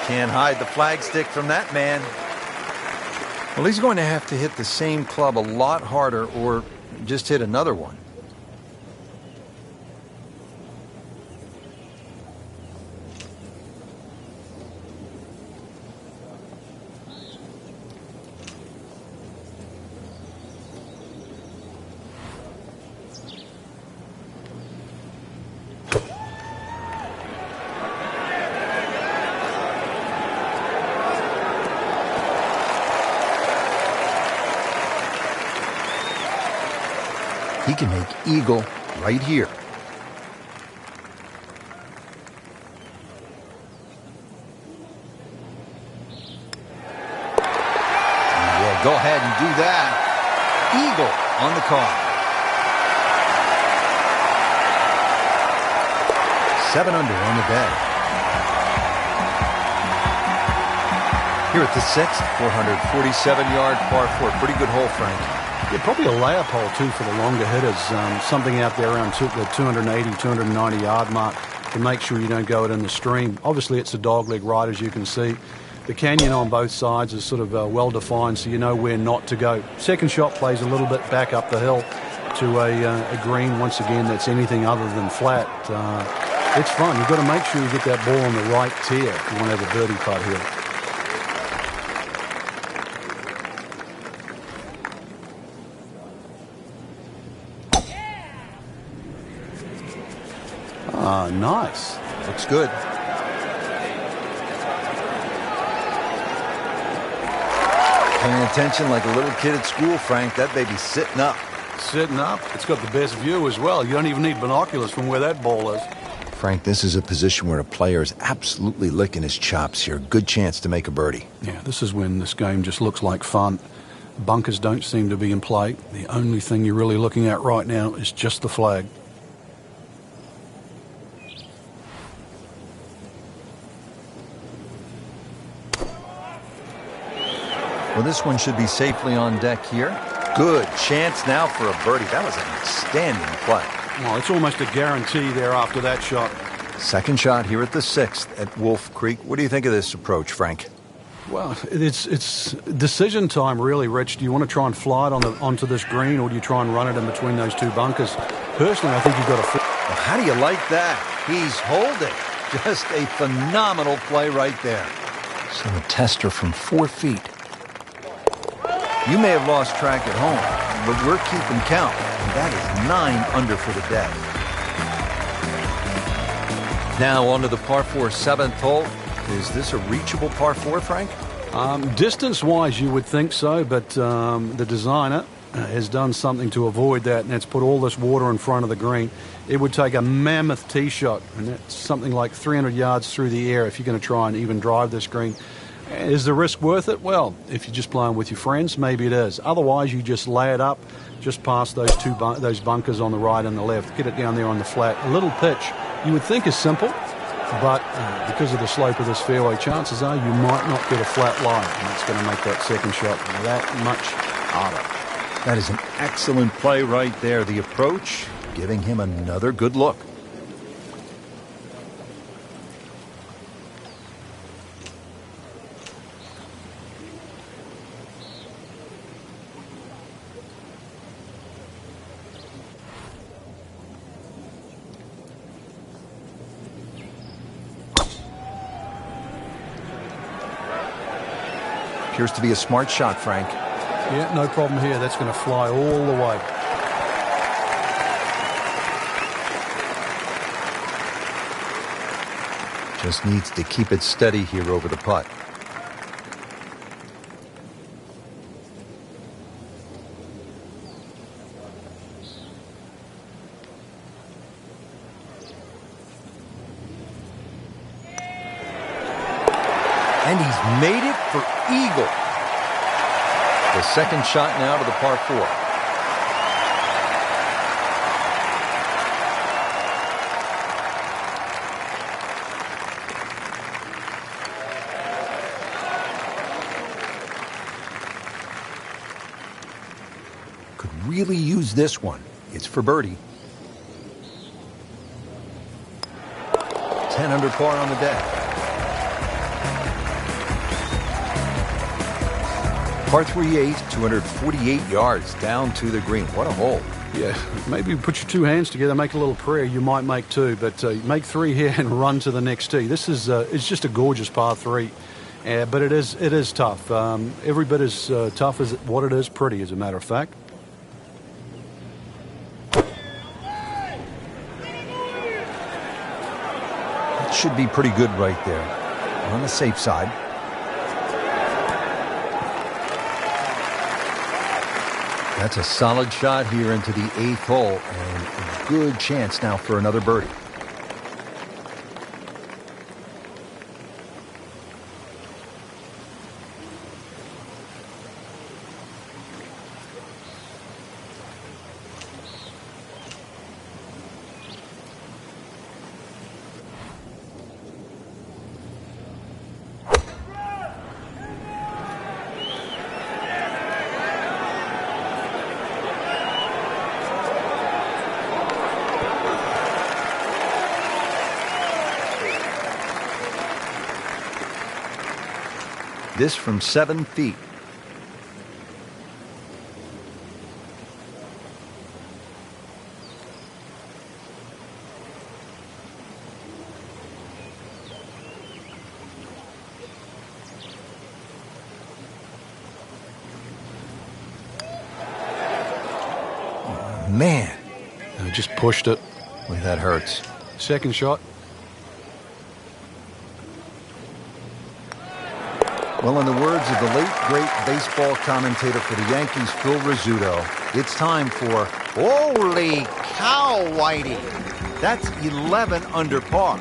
Can't hide the flagstick from that man. Well, he's going to have to hit the same club a lot harder or just hit another one. He can make eagle right here. Yeah, go ahead and do that. Eagle on the card. 7 under on the day. Here at the 6th, 447-yard par 4. Pretty good hole, Frank. Yeah, probably a layup hole, too, for the longer hitters. Something out there around the 280, 290-yard mark to make sure you don't go it in the stream. Obviously, it's a dogleg right, as you can see. The canyon on both sides is sort of well-defined, so you know where not to go. Second shot plays a little bit back up the hill to a green, once again, that's anything other than flat. It's fun. You've got to make sure you get that ball on the right tier if you want to have a birdie putt here. Nice. Looks good. Paying attention like a little kid at school, Frank. That baby's sitting up. Sitting up. It's got the best view as well. You don't even need binoculars from where that ball is. Frank, this is a position where a player is absolutely licking his chops here. Good chance to make a birdie. Yeah, this is when this game just looks like fun. Bunkers don't seem to be in play. The only thing you're really looking at right now is just the flag. Well, this one should be safely on deck here. Good chance now for a birdie. That was an outstanding play. Well, it's almost a guarantee there after that shot. Second shot here at the 6th at Wolf Creek. What do you think of this approach, Frank? Well, it's decision time, really, Rich. Do you want to try and fly it onto this green, or do you try and run it in between those two bunkers? Personally, I think you've got to... Well, how do you like that? He's holding. Just a phenomenal play right there. So a tester from 4 feet. You may have lost track at home, but we're keeping count. And that is 9 under for the day. Now on to the par 4 7th hole. Is this a reachable par 4, Frank? Distance-wise, you would think so, but the designer has done something to avoid that, and that's put all this water in front of the green. It would take a mammoth tee shot, and that's something like 300 yards through the air if you're going to try and even drive this green. Is the risk worth it? Well, if you're just playing with your friends, maybe it is. Otherwise, you just lay it up just past those those bunkers on the right and the left. Get it down there on the flat. A little pitch you would think is simple, but because of the slope of this fairway, chances are you might not get a flat lie, and it's going to make that second shot that much harder. That is an excellent play right there. The approach, giving him another good look. Appears to be a smart shot, Frank. Yeah, no problem here. That's going to fly all the way. Just needs to keep it steady here over the putt. And he's made it for eagle. The second shot now to the par 4. Could really use this one. It's for birdie. 10 under par on the day. Par 3/8, 248 yards down to the green. What a hole. Yeah, maybe put your two hands together, make a little prayer. You might make two, but make 3 here and run to the next tee. This is it's just a gorgeous par 3, but it is tough. Every bit as tough as what it is pretty, as a matter of fact. That should be pretty good right there. On the safe side. That's a solid shot here into the 8th hole, and a good chance now for another birdie. This from 7 feet. Oh, man. I just pushed it. Boy, that hurts. Second shot. Well, in the words of the late, great baseball commentator for the Yankees, Phil Rizzuto, it's time for holy cow, Whitey. That's 11 under par.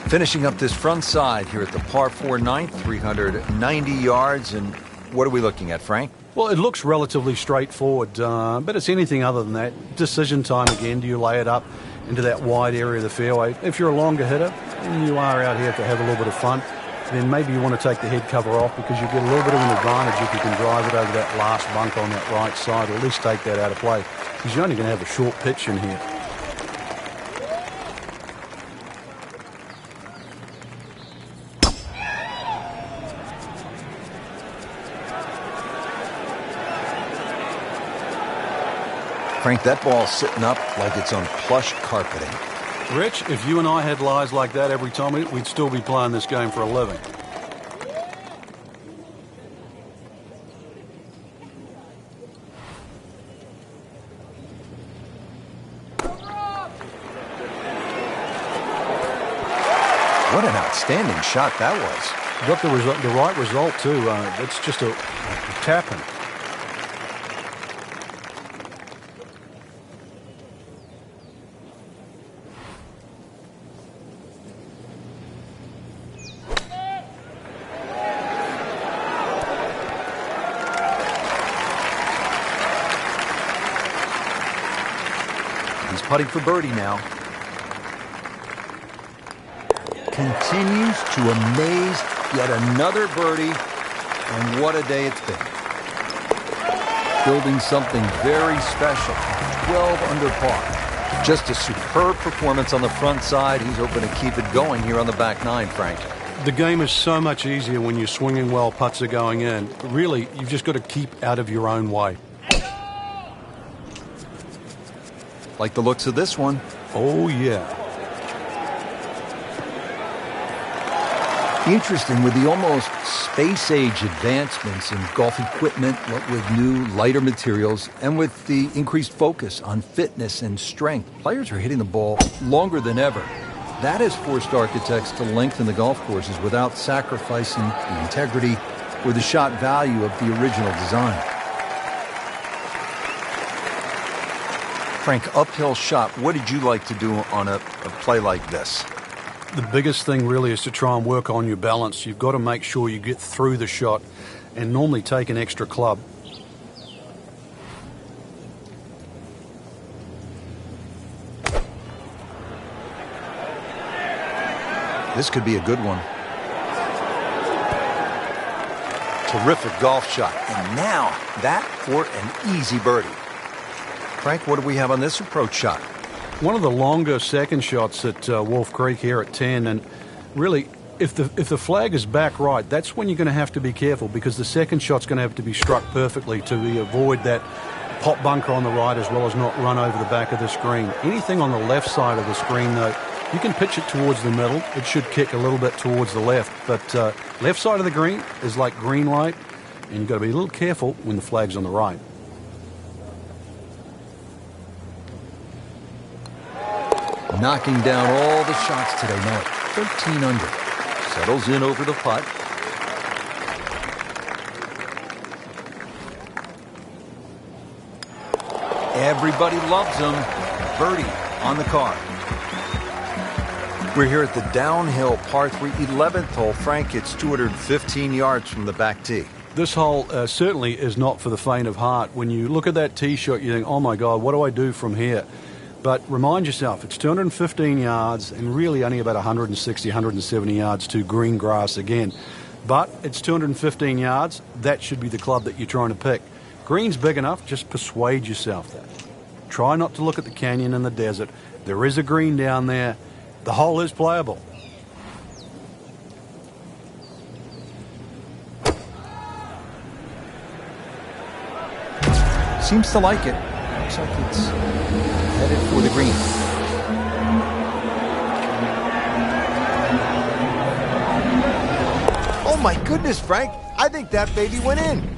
Finishing up this front side here at the par 4 ninth, 390 yards. And what are we looking at, Frank? Well, it looks relatively straightforward, but it's anything other than that. Decision time again. Do you lay it up into that wide area of the fairway? If you're a longer hitter and you are out here to have a little bit of fun, then maybe you want to take the head cover off, because you get a little bit of an advantage if you can drive it over that last bunk on that right side, or at least take that out of play, because you're only going to have a short pitch in here. Frank, that ball's sitting up like it's on plush carpeting. Rich, if you and I had lies like that every time, we'd still be playing this game for a living. What an outstanding shot that was. Got the right result, too. It's just a tapping. He's putting for birdie now. Continues to amaze. Yet another birdie. And what a day it's been. Building something very special. 12 under par. Just a superb performance on the front side. He's hoping to keep it going here on the back nine, Frank. The game is so much easier when you're swinging well, putts are going in. Really, you've just got to keep out of your own way. Like the looks of this one. Oh, yeah. Interesting, with the almost space-age advancements in golf equipment, what with new, lighter materials, and with the increased focus on fitness and strength, players are hitting the ball longer than ever. That has forced architects to lengthen the golf courses without sacrificing the integrity or the shot value of the original design. Frank, uphill shot, what did you like to do on a play like this? The biggest thing really is to try and work on your balance. You've got to make sure you get through the shot and normally take an extra club. This could be a good one. Terrific golf shot. And now that for an easy birdie. Frank, what do we have on this approach shot? One of the longer second shots at Wolf Creek here at 10, and really, if the flag is back right, that's when you're going to have to be careful, because the second shot's going to have to be struck perfectly to avoid that pop bunker on the right, as well as not run over the back of the screen. Anything on the left side of the screen, though, you can pitch it towards the middle. It should kick a little bit towards the left, but left side of the green is like green light, and you've got to be a little careful when the flag's on the right. Knocking down all the shots today. Now at 13 under. Settles in over the putt. Everybody loves him. Birdie on the card. We're here at the downhill par 3 11th hole. Frank, it's 215 yards from the back tee. This hole certainly is not for the faint of heart. When you look at that tee shot, you think, oh my God, what do I do from here? But remind yourself, it's 215 yards and really only about 160, 170 yards to green grass again. But it's 215 yards. That should be the club that you're trying to pick. Green's big enough. Just persuade yourself that. Try not to look at the canyon and the desert. There is a green down there. The hole is playable. Seems to like it. Looks like it's headed for the green. Oh my goodness, Frank. I think that baby went in.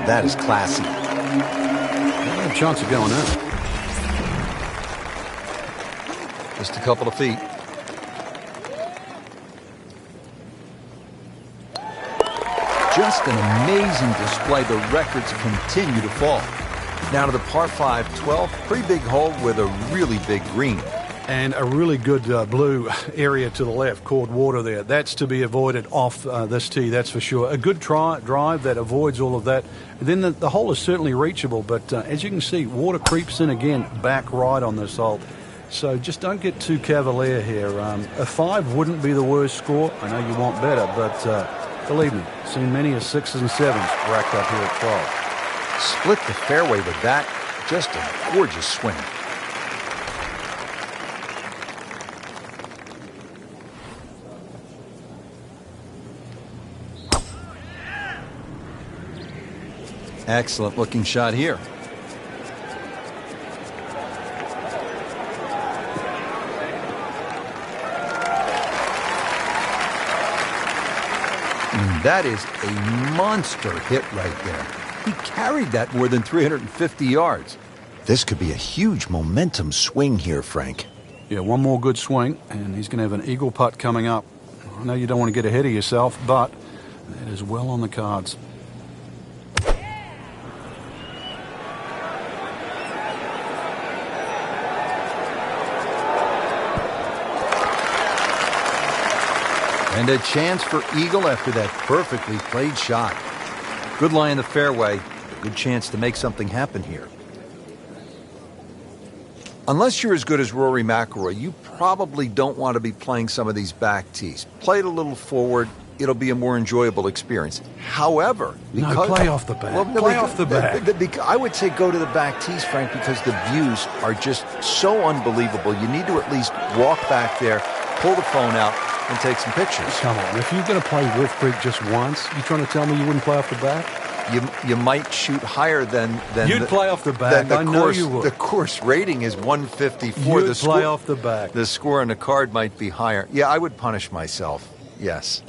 That is classy. A chance of going in. Just a couple of feet. Just an amazing display. The records continue to fall. Now to the par 5 12. Pretty big hole with a really big green. And a really good blue area to the left, called water there. That's to be avoided off this tee, that's for sure. A good drive that avoids all of that. And then the hole is certainly reachable, but as you can see, water creeps in again, back right on this hole. So just don't get too cavalier here. A 5 wouldn't be the worst score. I know you want better, but believe me, seen many as 6s and 7s racked up here at 12. Split the fairway with that. Just a gorgeous swing. Excellent looking shot here. And that is a monster hit right there. He carried that more than 350 yards. This could be a huge momentum swing here, Frank. Yeah, one more good swing, and he's going to have an eagle putt coming up. I know you don't want to get ahead of yourself, but that is well on the cards. And a chance for eagle after that perfectly played shot. Good lie in the fairway. A good chance to make something happen here. Unless you're as good as Rory McIlroy, you probably don't want to be playing some of these back tees. Play it a little forward. It'll be a more enjoyable experience. However, no, play off the back. Play off the back. I would say go to the back tees, Frank, because the views are just so unbelievable. You need to at least walk back there, pull the phone out, and take some pictures. Come on, if you're going to play Wolf Creek just once, you trying to tell me you wouldn't play off the back? you might shoot higher than You'd play off the back. I know you would. The course rating is 154. You'd play off the back. The score on the card might be higher. Yeah, I would punish myself. Yes.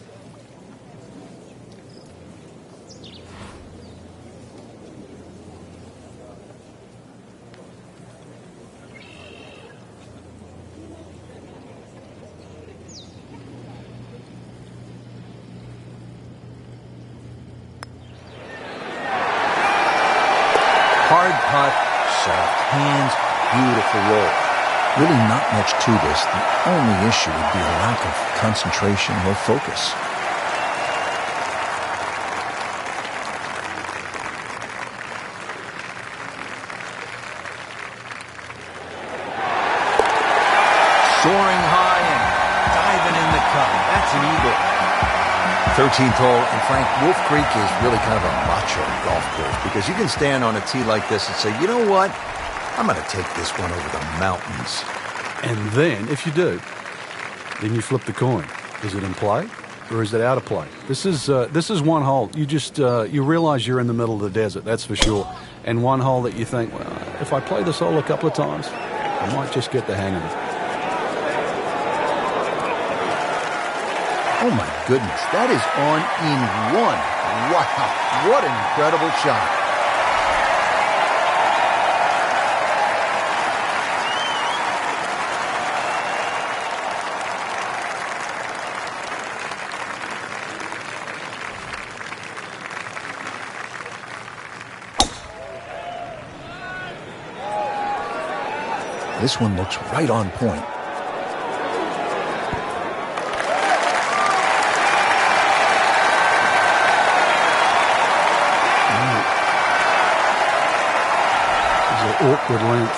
Hard putt, soft hands, beautiful roll. Really not much to this. The only issue would be a lack of concentration or focus. Soaring high and diving in the cup. That's an eagle. 13th hole, and Frank, Wolf Creek is really kind of a macho golf course because you can stand on a tee like this and say, you know what, I'm going to take this one over the mountains. And then, if you do, then you flip the coin. Is it in play or is it out of play? This is one hole. You just you realize you're in the middle of the desert, that's for sure. And one hole that you think, well, if I play this hole a couple of times, I might just get the hang of it. Oh, my goodness. That is on in one. Wow. What an incredible shot. This one looks right on point. Awkward length.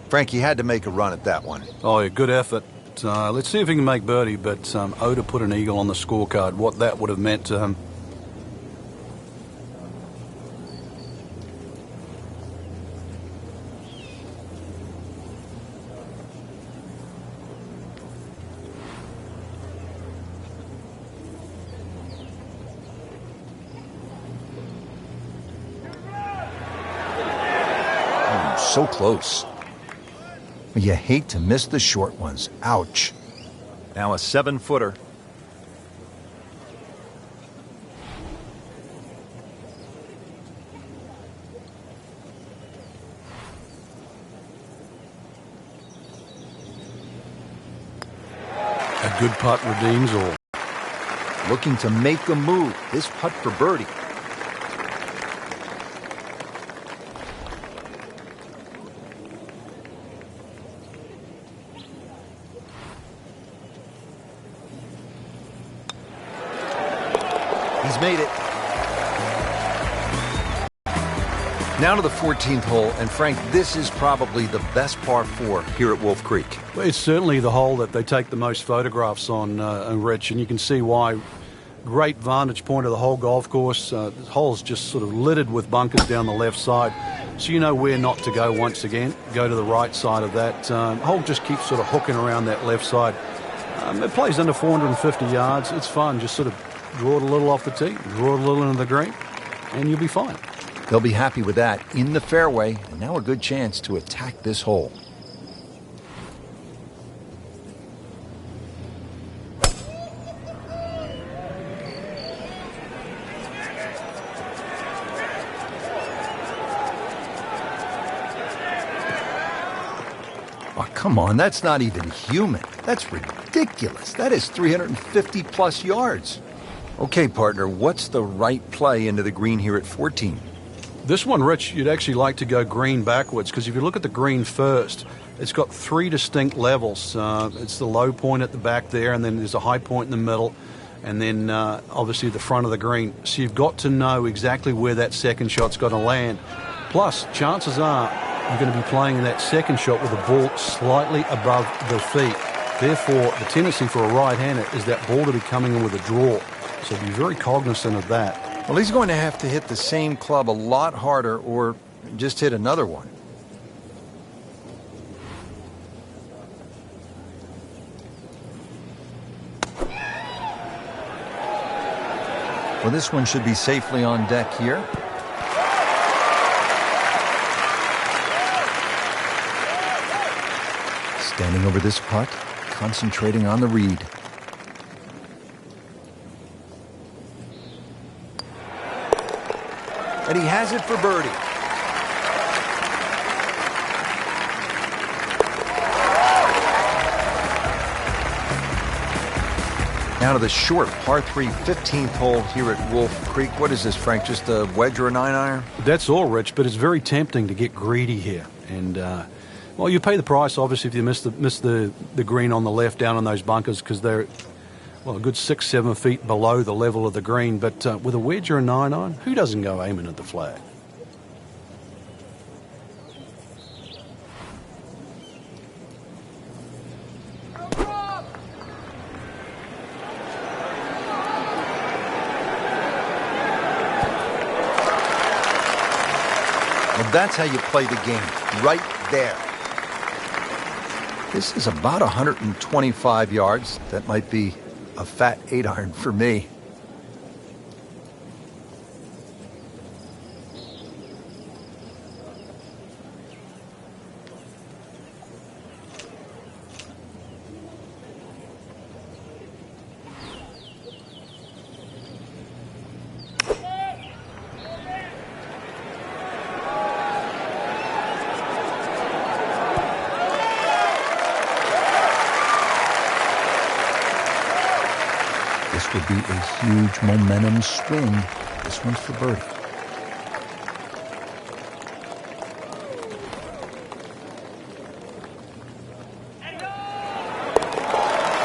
Frank, you had to make a run at that one. Oh, yeah, good effort. Let's see if he can make birdie, but Oda put an eagle on the scorecard. What that would have meant to him. So close. You hate to miss the short ones. Ouch. Now a 7-footer. A good putt redeems all. Looking to make a move. This putt for birdie. He's made it. Now to the 14th hole, and Frank, this is probably the best par 4 here at Wolf Creek. Well, it's certainly the hole that they take the most photographs on, Rich, and you can see why. Great vantage point of the whole golf course. The hole's just sort of littered with bunkers down the left side, so you know where not to go once again. Go to the right side of that. Hole just keeps sort of hooking around that left side. It plays under 450 yards. It's fun. Just sort of draw it a little off the tee, draw it a little into the green, and you'll be fine. They'll be happy with that in the fairway, and now a good chance to attack this hole. Oh, come on, that's not even human. That's ridiculous. That is 350 plus yards. Okay, partner, what's the right play into the green here at 14? This one, Rich, you'd actually like to go green backwards, because if you look at the green first, it's got 3 distinct levels. It's the low point at the back there, and then there's a high point in the middle, and then obviously the front of the green. So you've got to know exactly where that second shot's going to land. Plus, chances are you're going to be playing that second shot with the ball slightly above the feet. Therefore, the tendency for a right-hander is that ball to be coming in with a draw. So be very cognizant of that. Well, he's going to have to hit the same club a lot harder or just hit another one. Well, this one should be safely on deck here. Standing over this putt, concentrating on the read. And he has it for birdie. Now to the short par 3 15th hole here at Wolf Creek. What is this, Frank? Just a wedge or a 9-iron? That's all, Rich, but it's very tempting to get greedy here. And, well, you pay the price, obviously, if you miss the green on the left down on those bunkers because they're, well, a good 6-7 feet below the level of the green. But with a wedge or a 9-iron, who doesn't go aiming at the flag? Well, that's how you play the game, right there. This is about 125 yards. That might be a fat 8-iron for me. This would be a huge momentum swing. This one's for birdie.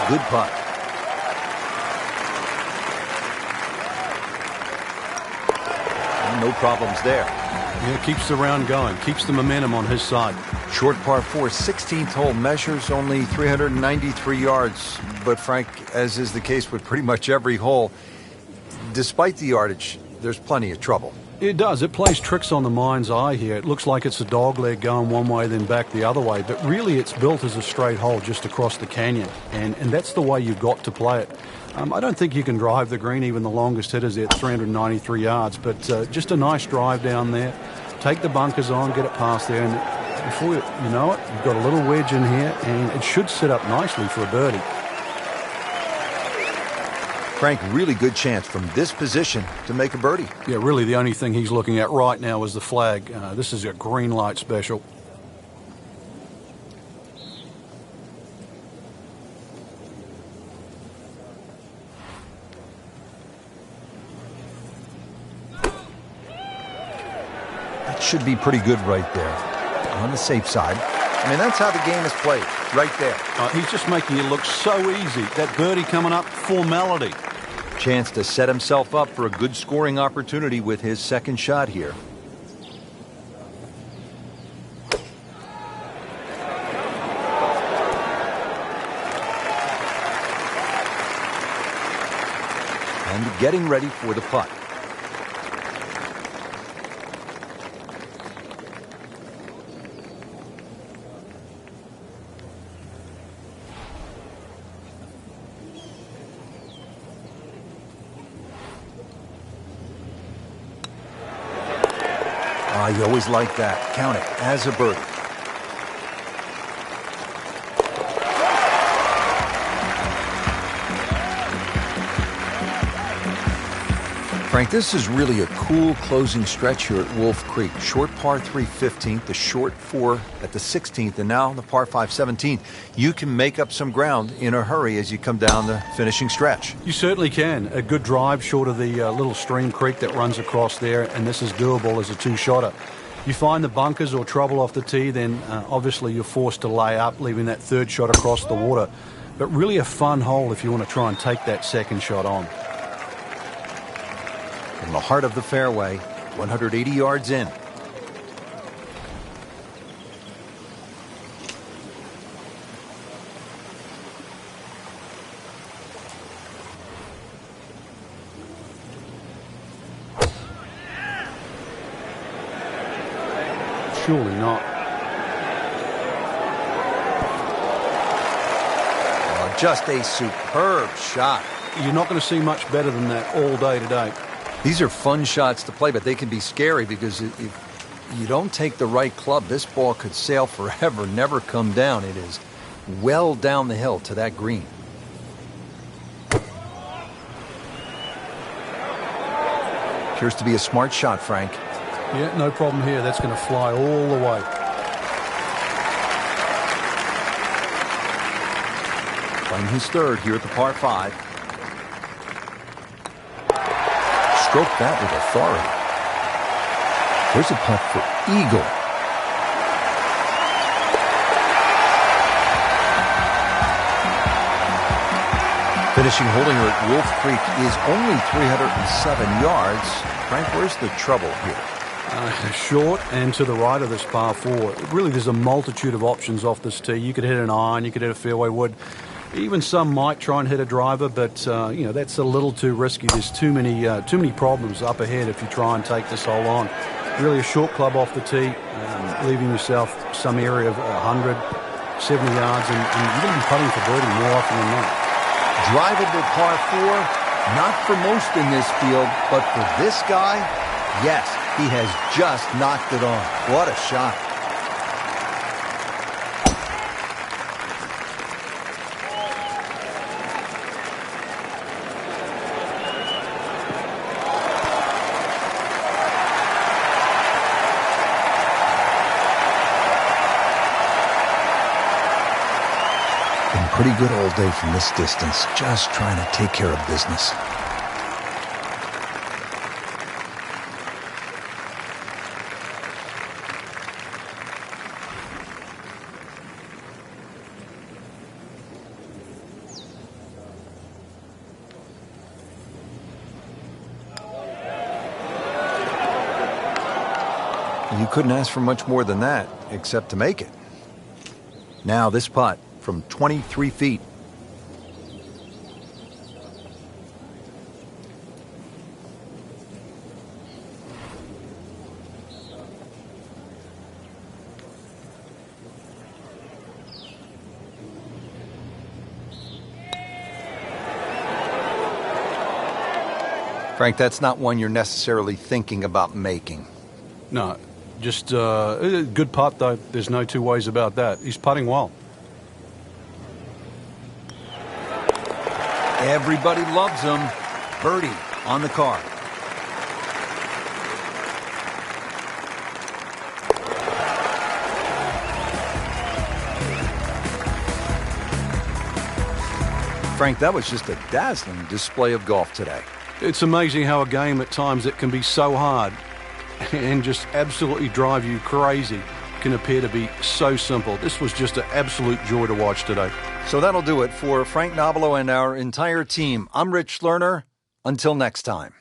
Good putt. No problems there. Yeah, keeps the round going, keeps the momentum on his side. Short par 4 16th hole measures only 393 yards. But Frank, as is the case with pretty much every hole, despite the yardage, there's plenty of trouble. It does. It plays tricks on the mind's eye here. It looks like it's a dog leg going one way, then back the other way. But really, it's built as a straight hole just across the canyon. And that's the way you've got to play it. I don't think you can drive the green, even the longest hitters at 393 yards. But just a nice drive down there. Take the bunkers on, get it past there. And before you know it, you've got a little wedge in here. And it should sit up nicely for a birdie. Frank, really good chance from this position to make a birdie. Yeah, really the only thing he's looking at right now is the flag. This is a green light special. That should be pretty good right there. On the safe side. I mean, that's how the game is played, right there. He's just making it look so easy. That birdie coming up, formality. Chance to set himself up for a good scoring opportunity with his second shot here. And getting ready for the putt. You always like that. Count it as a birdie. Frank, this is really a cool closing stretch here at Wolf Creek. Short par 3 15th, the short 4 at the 16th, and now the par 5 17th. You can make up some ground in a hurry as you come down the finishing stretch. You certainly can. A good drive short of the little stream creek that runs across there, and this is doable as a two-shotter. You find the bunkers or trouble off the tee, then obviously you're forced to lay up, leaving that third shot across the water. But really a fun hole if you want to try and take that second shot on. In the heart of the fairway, 180 yards in. Surely not. Oh, just a superb shot. You're not going to see much better than that all day today. These are fun shots to play, but they can be scary because if you don't take the right club, this ball could sail forever, never come down. It is well down the hill to that green. Appears to be a smart shot, Frank. Yeah, no problem here. That's going to fly all the way. Playing his third here at the par 5. Stroke that with authority. Here's a putt for eagle. Finishing holding her at Wolf Creek is only 307 yards. Frank, where's the trouble here? Short and to the right of this par 4. Really, there's a multitude of options off this tee. You could hit an iron, you could hit a fairway wood. Even some might try and hit a driver, but that's a little too risky. There's too many problems up ahead if you try and take this hole on. Really, a short club off the tee, leaving yourself some area of 100, 70 yards, and you're going to be putting for birdie more often than not. Drivable par 4, not for most in this field, but for this guy, yes, he has just knocked it on. What a shot. Pretty good all day from this distance, just trying to take care of business. You couldn't ask for much more than that, except to make it. Now this putt from 23 feet. Frank, that's not one you're necessarily thinking about making. No, just a good putt, though. There's no two ways about that. He's putting well. Everybody loves him. Birdie on the card. Frank, that was just a dazzling display of golf today. It's amazing how a game at times that can be so hard and just absolutely drive you crazy can appear to be so simple. This was just an absolute joy to watch today. So that'll do it for Frank Nobilo and our entire team. I'm Rich Lerner. Until next time.